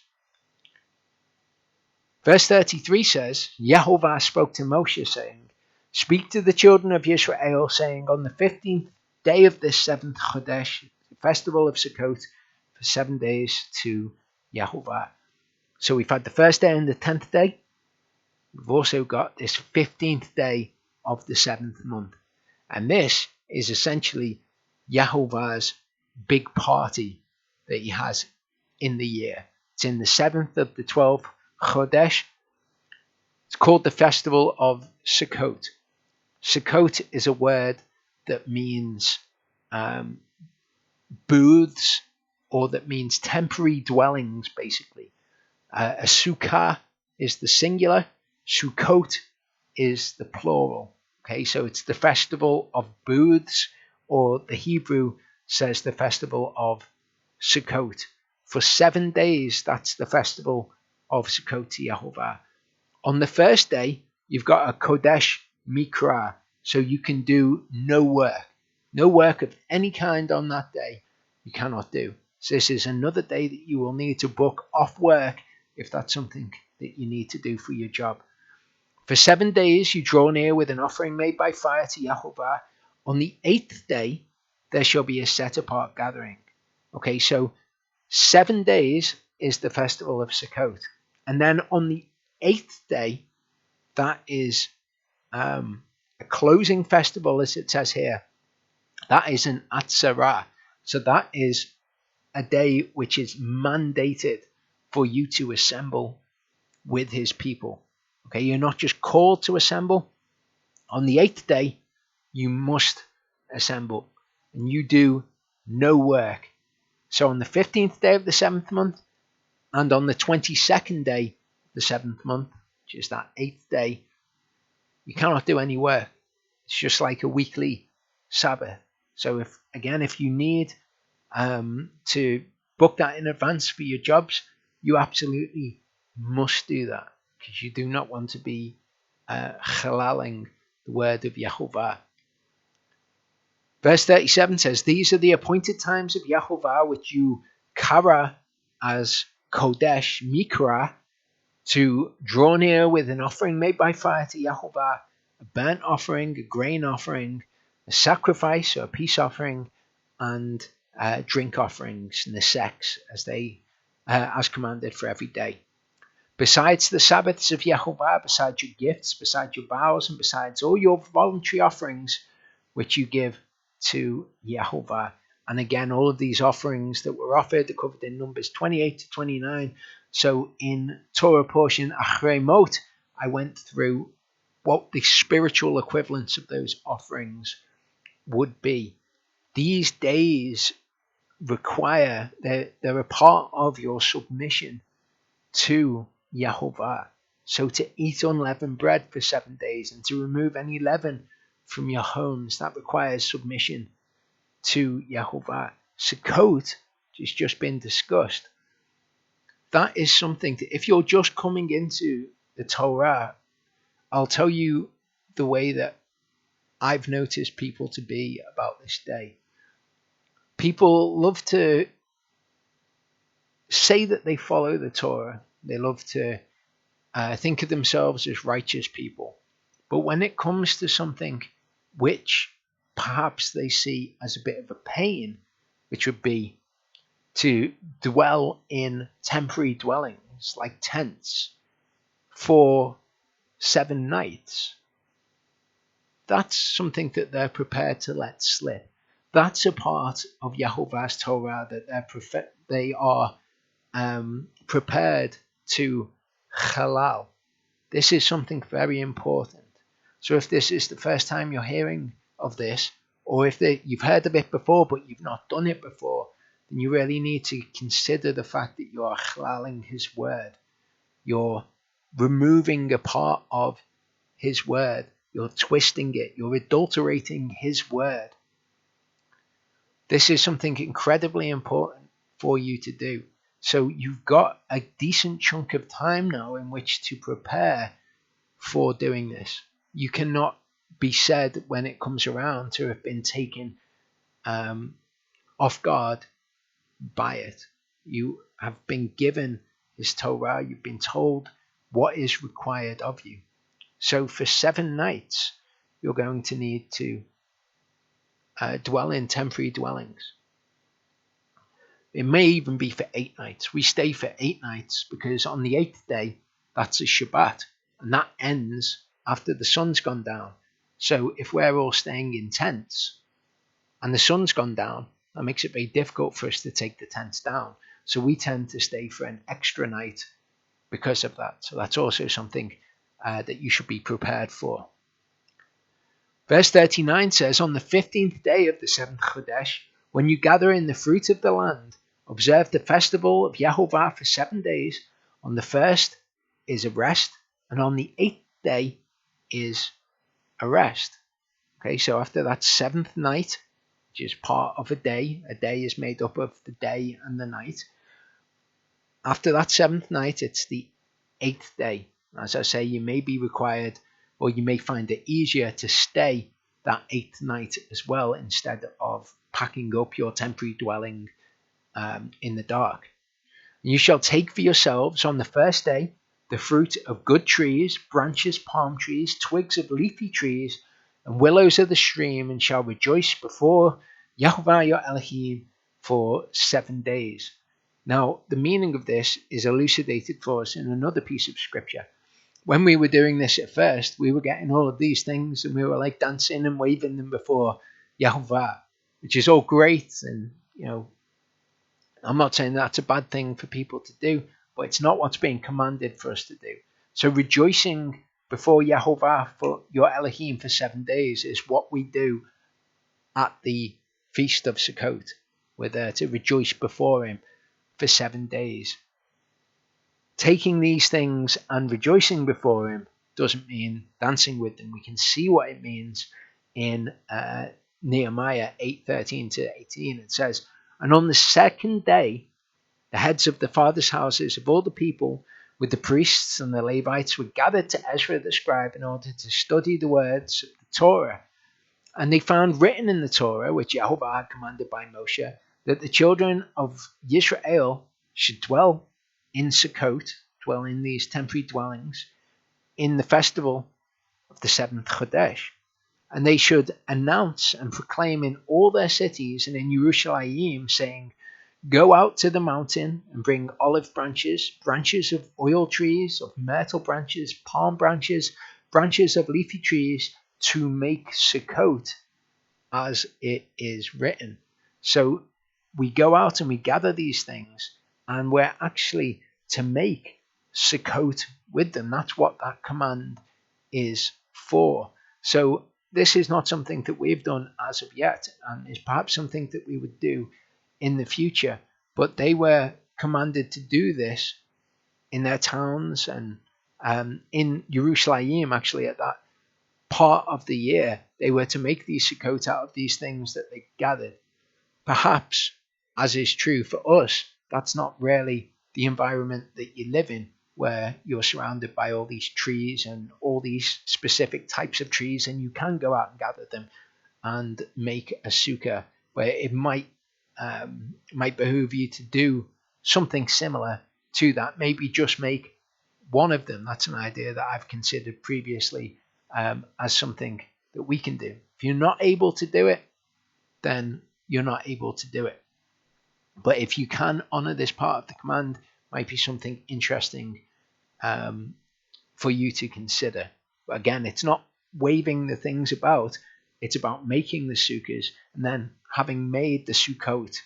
Verse 33 says, Yehovah spoke to Moshe, saying, Speak to the children of Israel, saying, On the 15th day of this 7th Chodesh, the festival of Sukkot, for 7 days to Yehovah. So we've had the first day and the 10th day. We've also got this 15th day of the 7th month. And this is essentially Yehovah's big party that he has in the year. It's in the 7th of the 12th Chodesh. It's called the festival of Sukkot. Sukkot is a word that means booths, or that means temporary dwellings, basically. A sukkah is the singular, Sukkot is the plural. Okay, so it's the festival of booths, or the Hebrew says the festival of Sukkot. For 7 days, that's the festival of Sukkot to Yehovah. On the first day, you've got a Kodesh Mikra, so you can do no work. No work of any kind on that day you cannot do. So this is another day that you will need to book off work if that's something that you need to do for your job. For 7 days you draw near with an offering made by fire to Yehovah. On the 8th day there shall be a set apart gathering. Okay, so 7 days is the festival of Sukkot. And then on the 8th day, that is a closing festival, as it says here. That is an Atzarah. So that is a day which is mandated for you to assemble with his people. Okay, you're not just called to assemble. On the 8th day, you must assemble, and you do no work. So on the 15th day of the 7th month, and on the 22nd day of the 7th month, which is that 8th day, you cannot do any work. It's just like a weekly Sabbath. So if you need to book that in advance for your jobs, you absolutely must do that, because you do not want to be halaling the word of Yehovah. Verse 37 says, These are the appointed times of Yehovah, which you kara as Kodesh Mikra, to draw near with an offering made by fire to Yehovah, a burnt offering, a grain offering, a sacrifice or a peace offering, and drink offerings, neseks, as commanded for every day. Besides the Sabbaths of Yehovah, besides your gifts, besides your vows, and besides all your voluntary offerings which you give to Yehovah. And again, all of these offerings that were offered are covered in Numbers 28 to 29. So in Torah portion Achrei Mot, I went through what the spiritual equivalents of those offerings would be. These days require, they're a part of your submission to Yehovah. So to eat unleavened bread for 7 days and to remove any leaven from your homes, that requires submission to Yehovah. Sukkot, which has just been discussed, that is something that if you're just coming into the Torah, I'll tell you the way that I've noticed people to be about this day. People love to say that they follow the Torah. They love to think of themselves as righteous people. But when it comes to something which perhaps they see as a bit of a pain, which would be to dwell in temporary dwellings like tents for 7 nights, that's something that they're prepared to let slip. That's a part of Yehovah's Torah that they are prepared to halal. This is something very important. So if this is the first time you're hearing of this, or if you've heard of it before but you've not done it before, then you really need to consider the fact that you are halaling his word. You're removing a part of his word. You're twisting it. You're adulterating his word. This is something incredibly important for you to do. So you've got a decent chunk of time now in which to prepare for doing this. You cannot be said when it comes around to have been taken off guard by it. You have been given his Torah. You've been told what is required of you. So for 7 nights, you're going to need to dwell in temporary dwellings. It may even be for 8 nights. We stay for 8 nights because on the 8th day, that's a Shabbat, and that ends after the sun's gone down. So if we're all staying in tents and the sun's gone down, that makes it very difficult for us to take the tents down. So we tend to stay for an extra night because of that. So that's also something that you should be prepared for. Verse 39 says, on the 15th day of the 7th Chodesh, when you gather in the fruit of the land, observe the festival of Yehovah for 7 days. On the 1st is a rest, and on the 8th day is a rest. Okay, so after that 7th night, which is part of a day is made up of the day and the night. After that 7th night, it's the 8th day. As I say, you may be required, or you may find it easier to stay that 8th night as well instead of packing up your temporary dwelling in the dark. You shall take for yourselves on the 1st day the fruit of good trees, branches, palm trees, twigs of leafy trees, and willows of the stream, and shall rejoice before Yehovah your Elohim for 7 days. Now, the meaning of this is elucidated for us in another piece of scripture. When we were doing this at first, we were getting all of these things and we were like dancing and waving them before Yehovah, which is all great. And, I'm not saying that's a bad thing for people to do, but it's not what's being commanded for us to do. So rejoicing before Yehovah for your Elohim for 7 days is what we do at the Feast of Sukkot. We're there to rejoice before him for 7 days. Taking these things and rejoicing before him doesn't mean dancing with them. We can see what it means in Nehemiah 8:13 to 18. It says, and on the 2nd day, the heads of the fathers' houses of all the people with the priests and the Levites were gathered to Ezra the scribe in order to study the words of the Torah. And they found written in the Torah, which Yehovah had commanded by Moshe, that the children of Israel should dwell in Sukkot, dwell in these temporary dwellings, in the festival of the 7th Chodesh. And they should announce and proclaim in all their cities and in Yerushalayim, saying, go out to the mountain and bring olive branches, branches of oil trees, of myrtle branches, palm branches, branches of leafy trees, to make Sukkot as it is written. So we go out and we gather these things, and we're actually to make Sukkot with them. That's what that command is for. So this is not something that we've done as of yet, and is perhaps something that we would do in the future. But they were commanded to do this in their towns and in Yerushalayim, actually, at that part of the year. They were to make these Sukkot out of these things that they gathered. Perhaps, as is true for us, that's not really the environment that you live in, where you're surrounded by all these trees and all these specific types of trees, and you can go out and gather them and make a sukkah, where it might behoove you to do something similar to that. Maybe just make one of them. That's an idea that I've considered previously as something that we can do. If you're not able to do it, then you're not able to do it. But if you can honor this part of the command, might be something interesting for you to consider. But again, it's not waving the things about. It's about making the sukkahs, and then having made the Sukkot,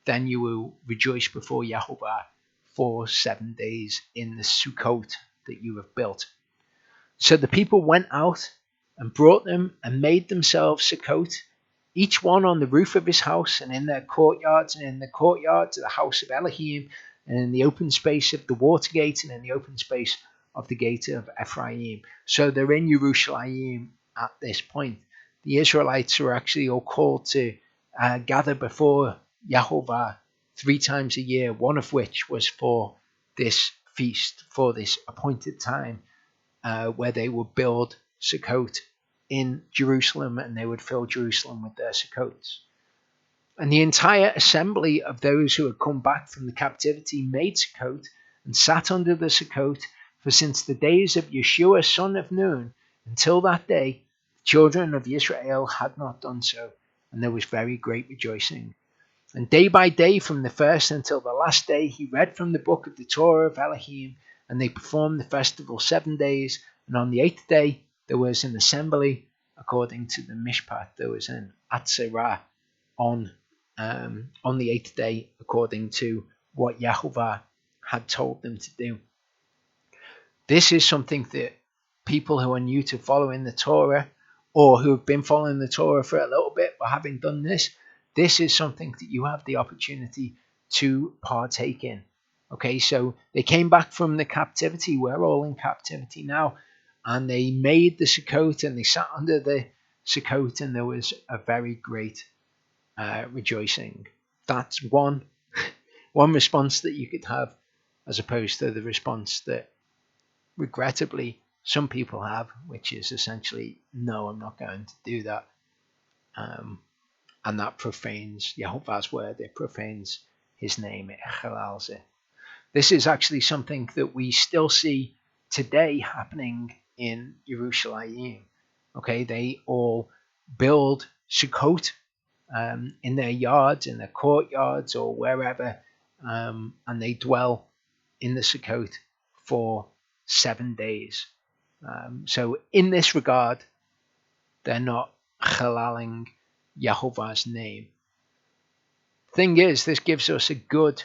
then you will rejoice before Yehovah for 7 days in the Sukkot that you have built. So the people went out and brought them and made themselves Sukkot, each one on the roof of his house and in their courtyards and in the courtyards of the house of Elohim and in the open space of the water gate and in the open space of the gate of Ephraim. So they're in Yerushalayim at this point. The Israelites were actually all called to gather before Yahovah 3 times a year, one of which was for this feast, for this appointed time, where they would build Sukkot in Jerusalem and they would fill Jerusalem with their Sukkots. And the entire assembly of those who had come back from the captivity made Sukkot and sat under the Sukkot, for since the days of Yeshua son of Nun until that day, the children of Israel had not done so, and there was very great rejoicing. And day by day, from the first until the last day, he read from the book of the Torah of Elohim, and they performed the festival 7 days. And on the 8th day, there was an assembly according to the Mishpat. There was an Atzerah on the 8th day, according to what Yahovah had told them to do. This is something that people who are new to following the Torah, or who have been following the Torah for a little bit but having done this is something that you have the opportunity to partake in. Okay, so they came back from the captivity. We're all in captivity now. And they made the Sukkot and they sat under the Sukkot, and there was a very great rejoicing. That's one response that you could have, as opposed to the response that regrettably some people have, which is essentially, no, I'm not going to do that. And that profanes Yahovah's word. It profanes his name. It halals it. This is actually something that we still see today happening in Yerushalayim. Okay, they all build Sukkot in their yards, in their courtyards, or wherever, and they dwell in the Sukkot for 7 days. So in this regard, they're not halaling Yahovah's name. Thing is, this gives us a good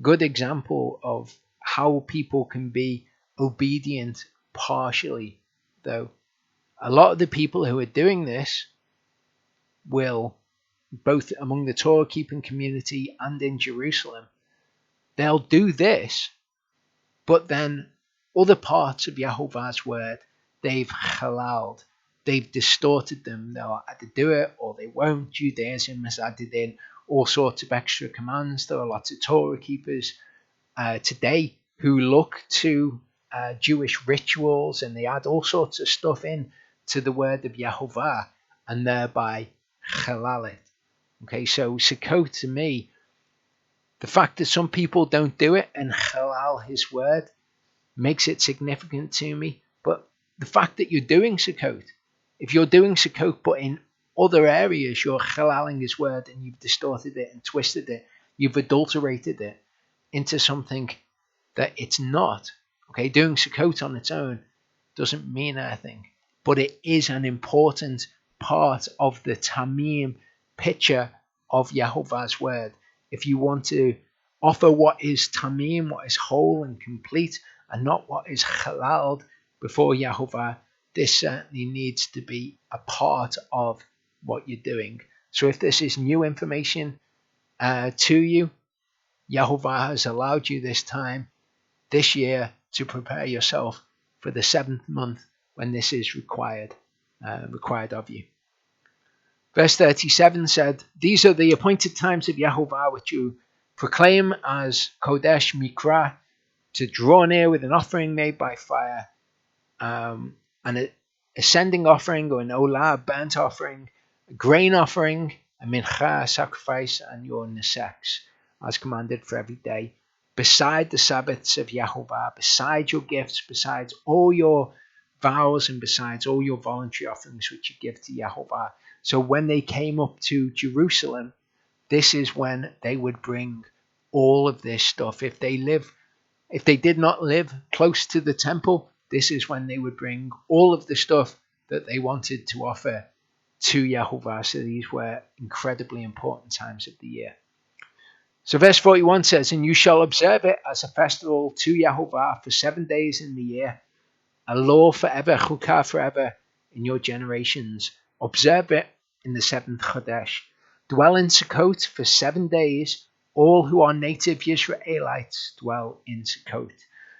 example of how people can be obedient partially, though. A lot of the people who are doing this will, both among the Torah keeping community and in Jerusalem, they'll do this, but then other parts of Yahovah's word, they've halaled, they've distorted them. They'll either do it or they won't. Judaism has added in all sorts of extra commands. There are lots of Torah keepers today who look to Jewish rituals and they add all sorts of stuff in to the word of Yahovah and thereby halal it. Okay, so Sukkot, to me, the fact that some people don't do it and halal his word makes it significant to me. But the fact that you're doing Sukkot, if you're doing Sukkot but in other areas you're halaling his word and you've distorted it and twisted it, you've adulterated it into something that it's not. Okay, doing Sukkot on its own doesn't mean anything, but it is an important part of the Tamim picture of Yahovah's word. If you want to offer what is Tamim, what is whole and complete, and not what is halaled before Yahovah, this certainly needs to be a part of what you're doing. So if this is new information to you, Yahovah has allowed you this time, this year, to prepare yourself for the 7th month when this is required of you. Verse 37 said, "These are the appointed times of Yahovah which you proclaim as Kodesh Mikra, to draw near with an offering made by fire, and an ascending offering, or an olah, burnt offering, a grain offering, a mincha, sacrifice, and your neseks, as commanded for every day, beside the Sabbaths of Yahovah, besides your gifts, besides all your vows, and besides all your voluntary offerings which you give to Yahovah." So when they came up to Jerusalem, this is when they would bring all of this stuff. If they did not live close to the temple, this is when they would bring all of the stuff that they wanted to offer to Yahovah. So these were incredibly important times of the year. So verse 41 says, and you shall observe it as a festival to Yahovah for 7 days in the year, a law forever, chukah forever in your generations. Observe it in the 7th Chodesh. Dwell in Sukkot for 7 days. All who are native Israelites dwell in Sukkot.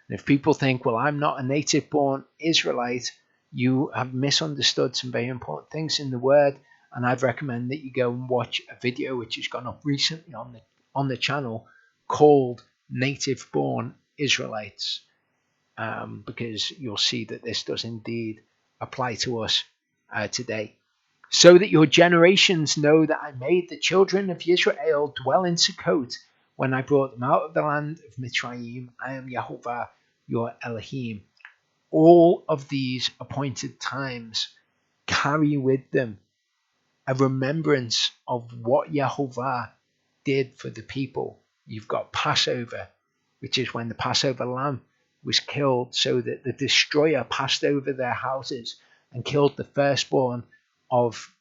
And if people think, well, I'm not a native-born Israelite, you have misunderstood some very important things in the Word, and I'd recommend that you go and watch a video which has gone up recently on the channel called Native Born Israelites, because you'll see that this does indeed apply to us today. So that your generations know that I made the children of Israel dwell in Sukkot when I brought them out of the land of Mitzrayim. I am Yahovah, your Elohim. All of these appointed times carry with them a remembrance of what Yahovah did for the people. You've got Passover, which is when the Passover lamb was killed so that the destroyer passed over their houses and killed the firstborn of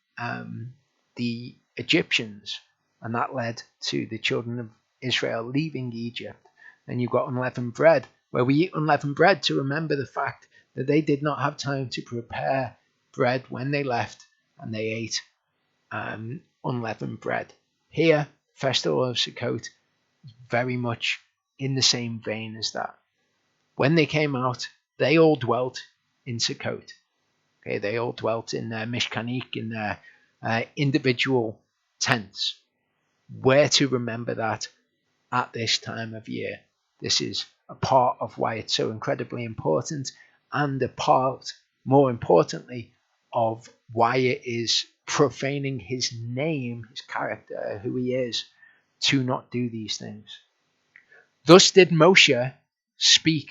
the Egyptians, and that led to the children of Israel leaving Egypt. Then you've got unleavened bread, where we eat unleavened bread to remember the fact that they did not have time to prepare bread when they left, and they ate unleavened bread. Here, Festival of Sukkot, very much in the same vein as that. When they came out, they all dwelt in Sukkot. Okay, they all dwelt in their mishkanik, in their individual tents. Where to remember that at this time of year. This is a part of why it's so incredibly important, and a part, more importantly, of why it is profaning his name, his character, who he is, to not do these things. Thus did Moshe speak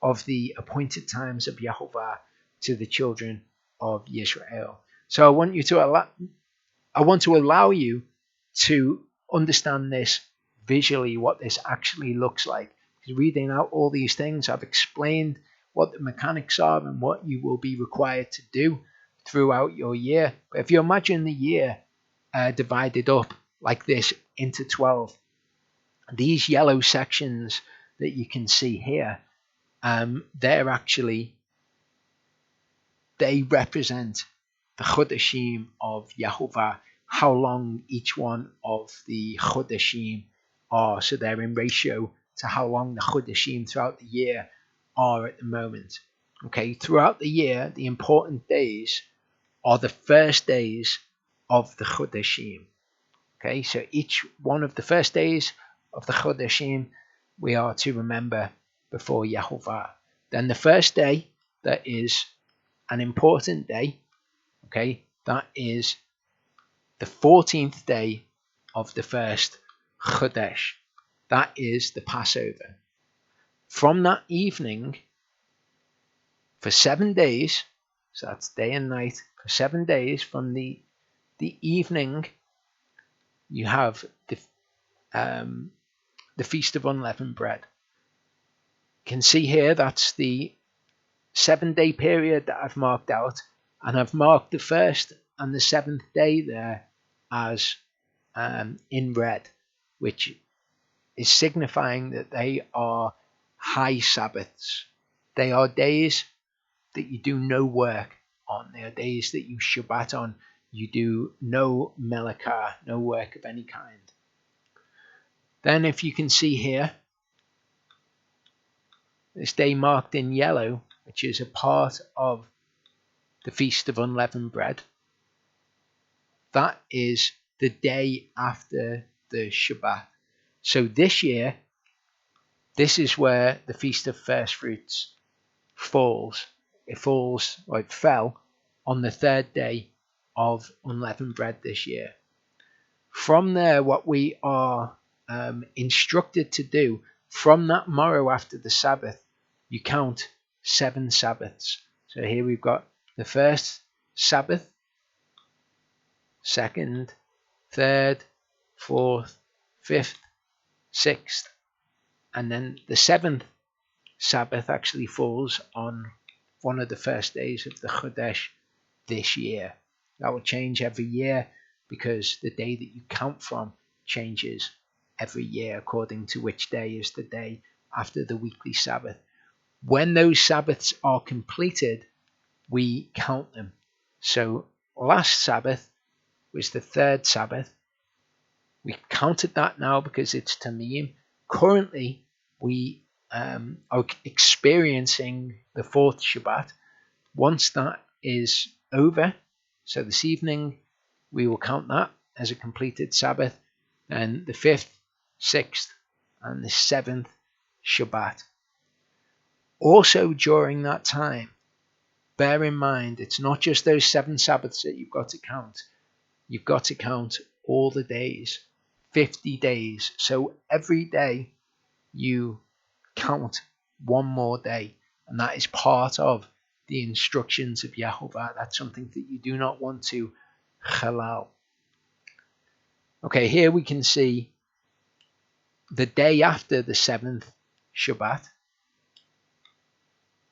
of the appointed times of Yahovah to the children of Israel. So I want to allow you to understand this visually, what this actually looks like. Reading out all these things, I've explained what the mechanics are and what you will be required to do throughout your year. But if you imagine the year divided up like this into 12, these yellow sections that you can see here, they represent the Chodeshim of Yahovah, how long each one of the Chodeshim are. So they're in ratio to how long the Chodeshim throughout the year are at the moment. Okay, throughout the year, the important days are the first days of the Chodeshim. Okay, so each one of the first days of the Chodeshim we are to remember before Yahovah. Then the first day, that is an important day, okay, that is the 14th day of the first Chodesh. That is the Passover. From that evening, for 7 days, so that's day and night, for 7 days from the evening, you have the Feast of Unleavened Bread. You can see here that's the 7-day period that I've marked out, and I've marked the first and the 7th day there as in red, which is signifying that they are high Sabbaths. They are days that you do no work on. They are days that you Shabbat on. You do no melakah, no work of any kind. Then if you can see here, this day marked in yellow, which is a part of the Feast of Unleavened Bread, that is the day after the Shabbat. So this year, this is where the Feast of First Fruits falls. It fell on the 3rd day of Unleavened Bread this year. From there, what we are instructed to do, from that morrow after the Sabbath, you count 7 Sabbaths. So here we've got the first Sabbath, 2nd, 3rd, 4th, 5th, 6th, and then the 7th Sabbath actually falls on one of the first days of the Chodesh this year. That will change every year because the day that you count from changes every year, according to which day is the day after the weekly Sabbath. When those Sabbaths are completed, we count them. So last Sabbath was the third Sabbath. We counted that now because it's Tamim. Currently, we are experiencing the fourth Shabbat. Once that is over, so this evening, we will count that as a completed Sabbath, and the fifth, sixth, and the seventh Shabbat. Also during that time, bear in mind, it's not just those 7 Sabbaths that you've got to count. You've got to count all the days, 50 days. So every day you count one more day. And that is part of the instructions of Yahovah. That's something that you do not want to halal. Okay, here we can see the day after the 7th Shabbat.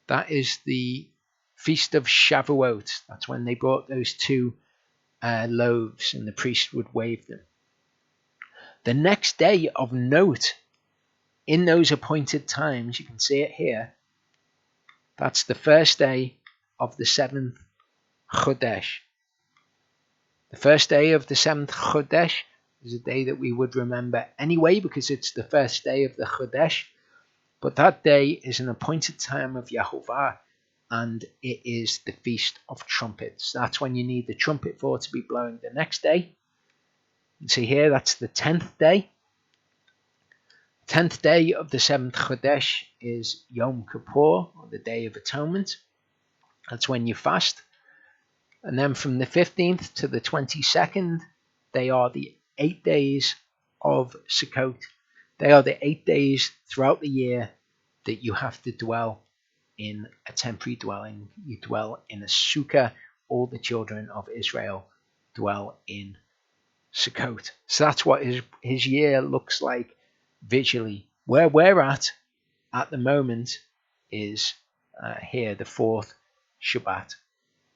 That is the Feast of Shavuot. That's when they brought those 2 loaves and the priest would wave them. The next day of note in those appointed times, you can see it here, that's the first day of the 7th Chodesh. The first day of the 7th Chodesh is a day that we would remember anyway because it's the first day of the Chodesh, but that day is an appointed time of Yahovah, and it is the Feast of Trumpets. That's when you need the trumpet for to be blowing the next day. You see here, that's the 10th day. 10th day of the 7th Chodesh is Yom Kippur, or the Day of Atonement. That's when you fast. And then from the 15th to the 22nd, they are the 8 days of Sukkot. They are the 8 days throughout the year that you have to dwell in a temporary dwelling. You dwell in a sukkah. All the children of Israel dwell in Sukkot. So that's what his year looks like visually. Where we're at the moment is here, the 4th Shabbat.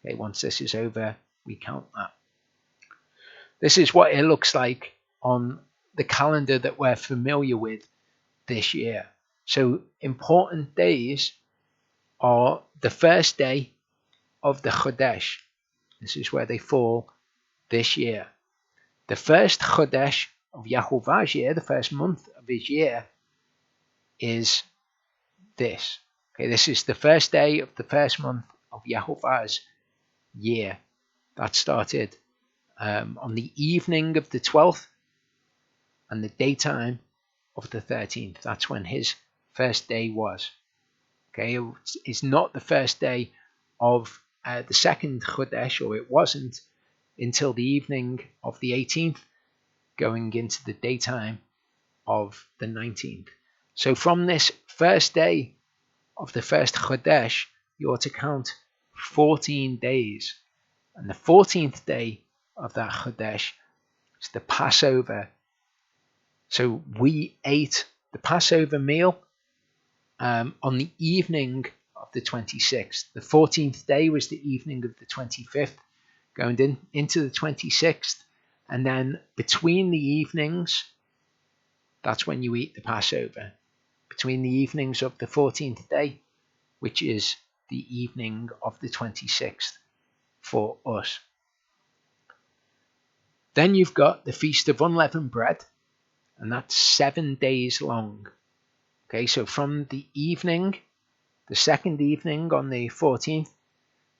Okay, once this is over, we count that. This is what it looks like on the calendar that we're familiar with this year. So important days are the first day of the Chodesh. This is where they fall this year. The first Chodesh of Yahovah's year, the first month of his year, is this. Okay, this is the first day of the first month of Yahovah's year. That started on the evening of the 12th and the daytime of the 13th. That's when his first day was. Okay, it's not the first day of the second Chodesh, or it wasn't until the evening of the 18th, going into the daytime of the 19th. So from this first day of the first Chodesh, you are to count 14 days. And the 14th day of that Chodesh is the Passover. So we ate the Passover meal on the evening of the 26th. The 14th day was the evening of the 25th, going into the 26th. And then between the evenings, that's when you eat the Passover. Between the evenings of the 14th day, which is the evening of the 26th for us. Then you've got the Feast of Unleavened Bread, and that's 7 days long. Okay, so from the evening, the second evening on the 14th,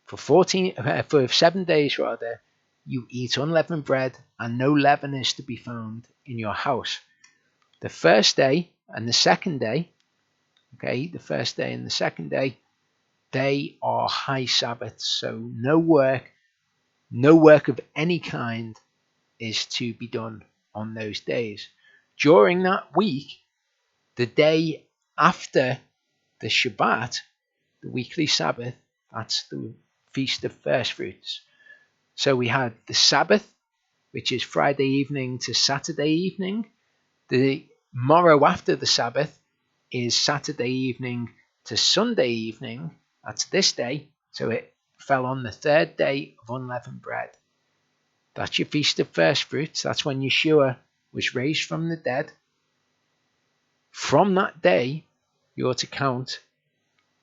for 7 days rather, you eat unleavened bread, and no leaven is to be found in your house. The first day and the second day, okay, the first day and the second day, they are high Sabbaths, so no work of any kind is to be done on those days. During that week, the day after the Shabbat, the weekly Sabbath, that's the Feast of First Fruits. So we had the Sabbath, which is Friday evening to Saturday evening. The morrow after the Sabbath is Saturday evening to Sunday evening. That's this day. So it fell on the 3rd day of unleavened bread. That's your Feast of First Fruits. That's when Yeshua was raised from the dead. From that day, you're to count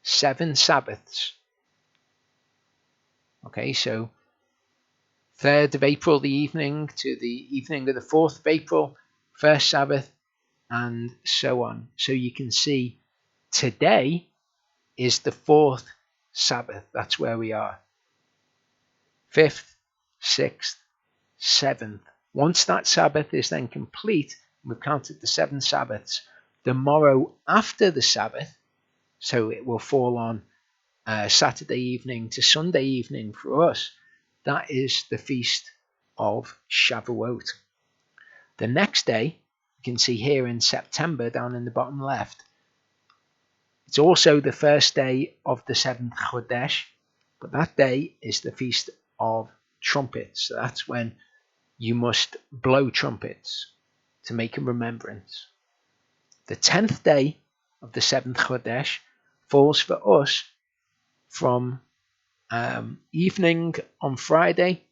7 Sabbaths. Okay, so 3rd of April, the evening, to the evening of the 4th of April, first Sabbath, and so on. So you can see today is the 4th Sabbath. That's where we are. 5th, 6th, 7th. Once that Sabbath is then complete, we've counted the 7 Sabbaths. The morrow after the Sabbath, so it will fall on Saturday evening to Sunday evening for us, that is the feast of Shavuot. The next day, you can see here in September down in the bottom left, it's also the first day of the 7th Chodesh, but that day is the feast of trumpets. So that's when you must blow trumpets to make a remembrance. The 10th day of the 7th Chodesh falls for us from evening on Friday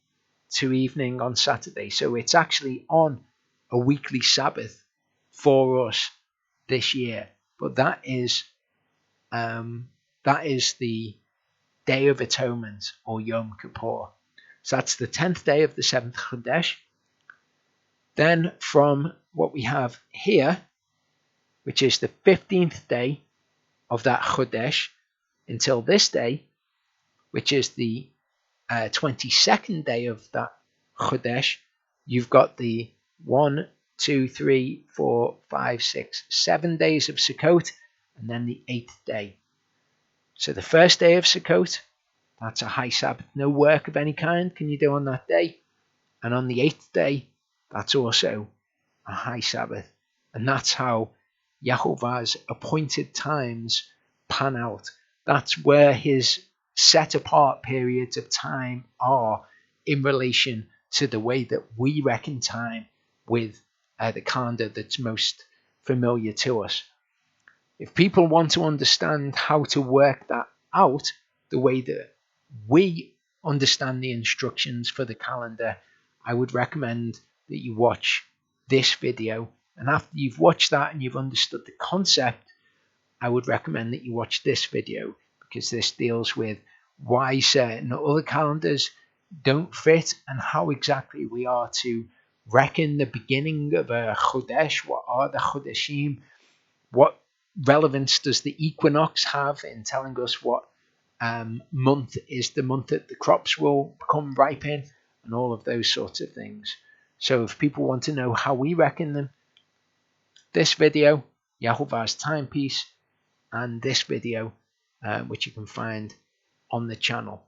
to evening on Saturday. So it's actually on a weekly Sabbath for us this year. But that is the Day of Atonement, or Yom Kippur. So that's the 10th day of the 7th Chodesh. Then from what we have here, which is the 15th day of that Chodesh, until this day, which is the 22nd day of that Chodesh, you've got the 1, 2, 3, 4, 5, 6, 7 days of Sukkot, and then the 8th day. So the first day of Sukkot, that's a high Sabbath. No work of any kind can you do on that day. And on the 8th day, that's also a high Sabbath. And that's how Yahovah's appointed times pan out. That's where his set apart periods of time are in relation to the way that we reckon time with the calendar that's most familiar to us. If people want to understand how to work that out the way that we understand the instructions for the calendar, I would recommend that you watch this video. And after you've watched that and you've understood the concept, I would recommend that you watch this video, because this deals with why certain other calendars don't fit and how exactly we are to reckon the beginning of a Chodesh. What are the Chodeshim? What relevance does the equinox have in telling us what month is the month that the crops will become ripe in, and all of those sorts of things. So if people want to know how we reckon them, this video, Yahovah's timepiece, and this video, which you can find on the channel.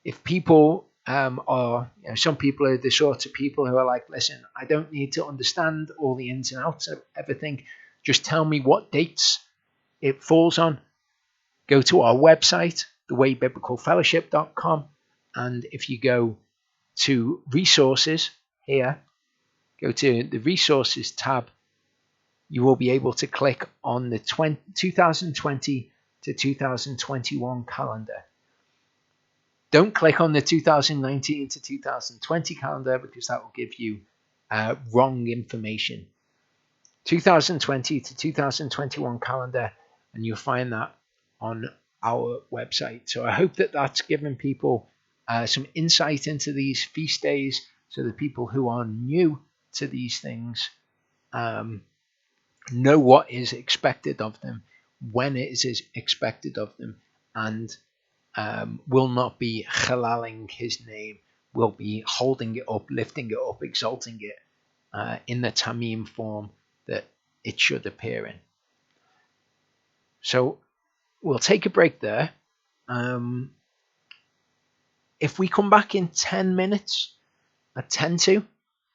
If people are, some people are the sorts of people who are like, listen, I don't need to understand all the ins and outs of everything. Just tell me what dates it falls on. Go to our website, thewaybiblicalfellowship.com, and if you go to resources here, go to the resources tab, you will be able to click on the 2020 to 2021 calendar. Don't click on the 2019 to 2020 calendar, because that will give you wrong information. 2020 to 2021 calendar, and you'll find that on our website. So I hope that that's given people some insight into these feast days, so that people who are new to these things know what is expected of them, when it is expected of them, and will not be halaling his name, will be holding it up, lifting it up, exalting it in the tamim form that it should appear in. So we'll take a break there. If we come back in 10 minutes at 10 to,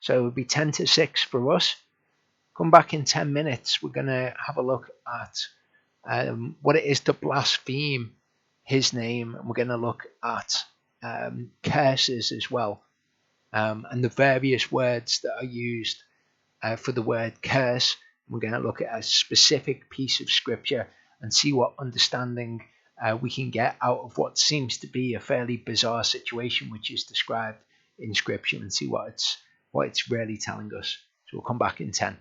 so it would be 10 to 6 for us. Come back in 10 minutes. We're going to have a look at what it is to blaspheme his name. And we're going to look at curses as well, and the various words that are used for the word curse. We're going to look at a specific piece of scripture and see what understanding we can get out of what seems to be a fairly bizarre situation which is described in scripture, and see what it's really telling us. So we'll come back in 10.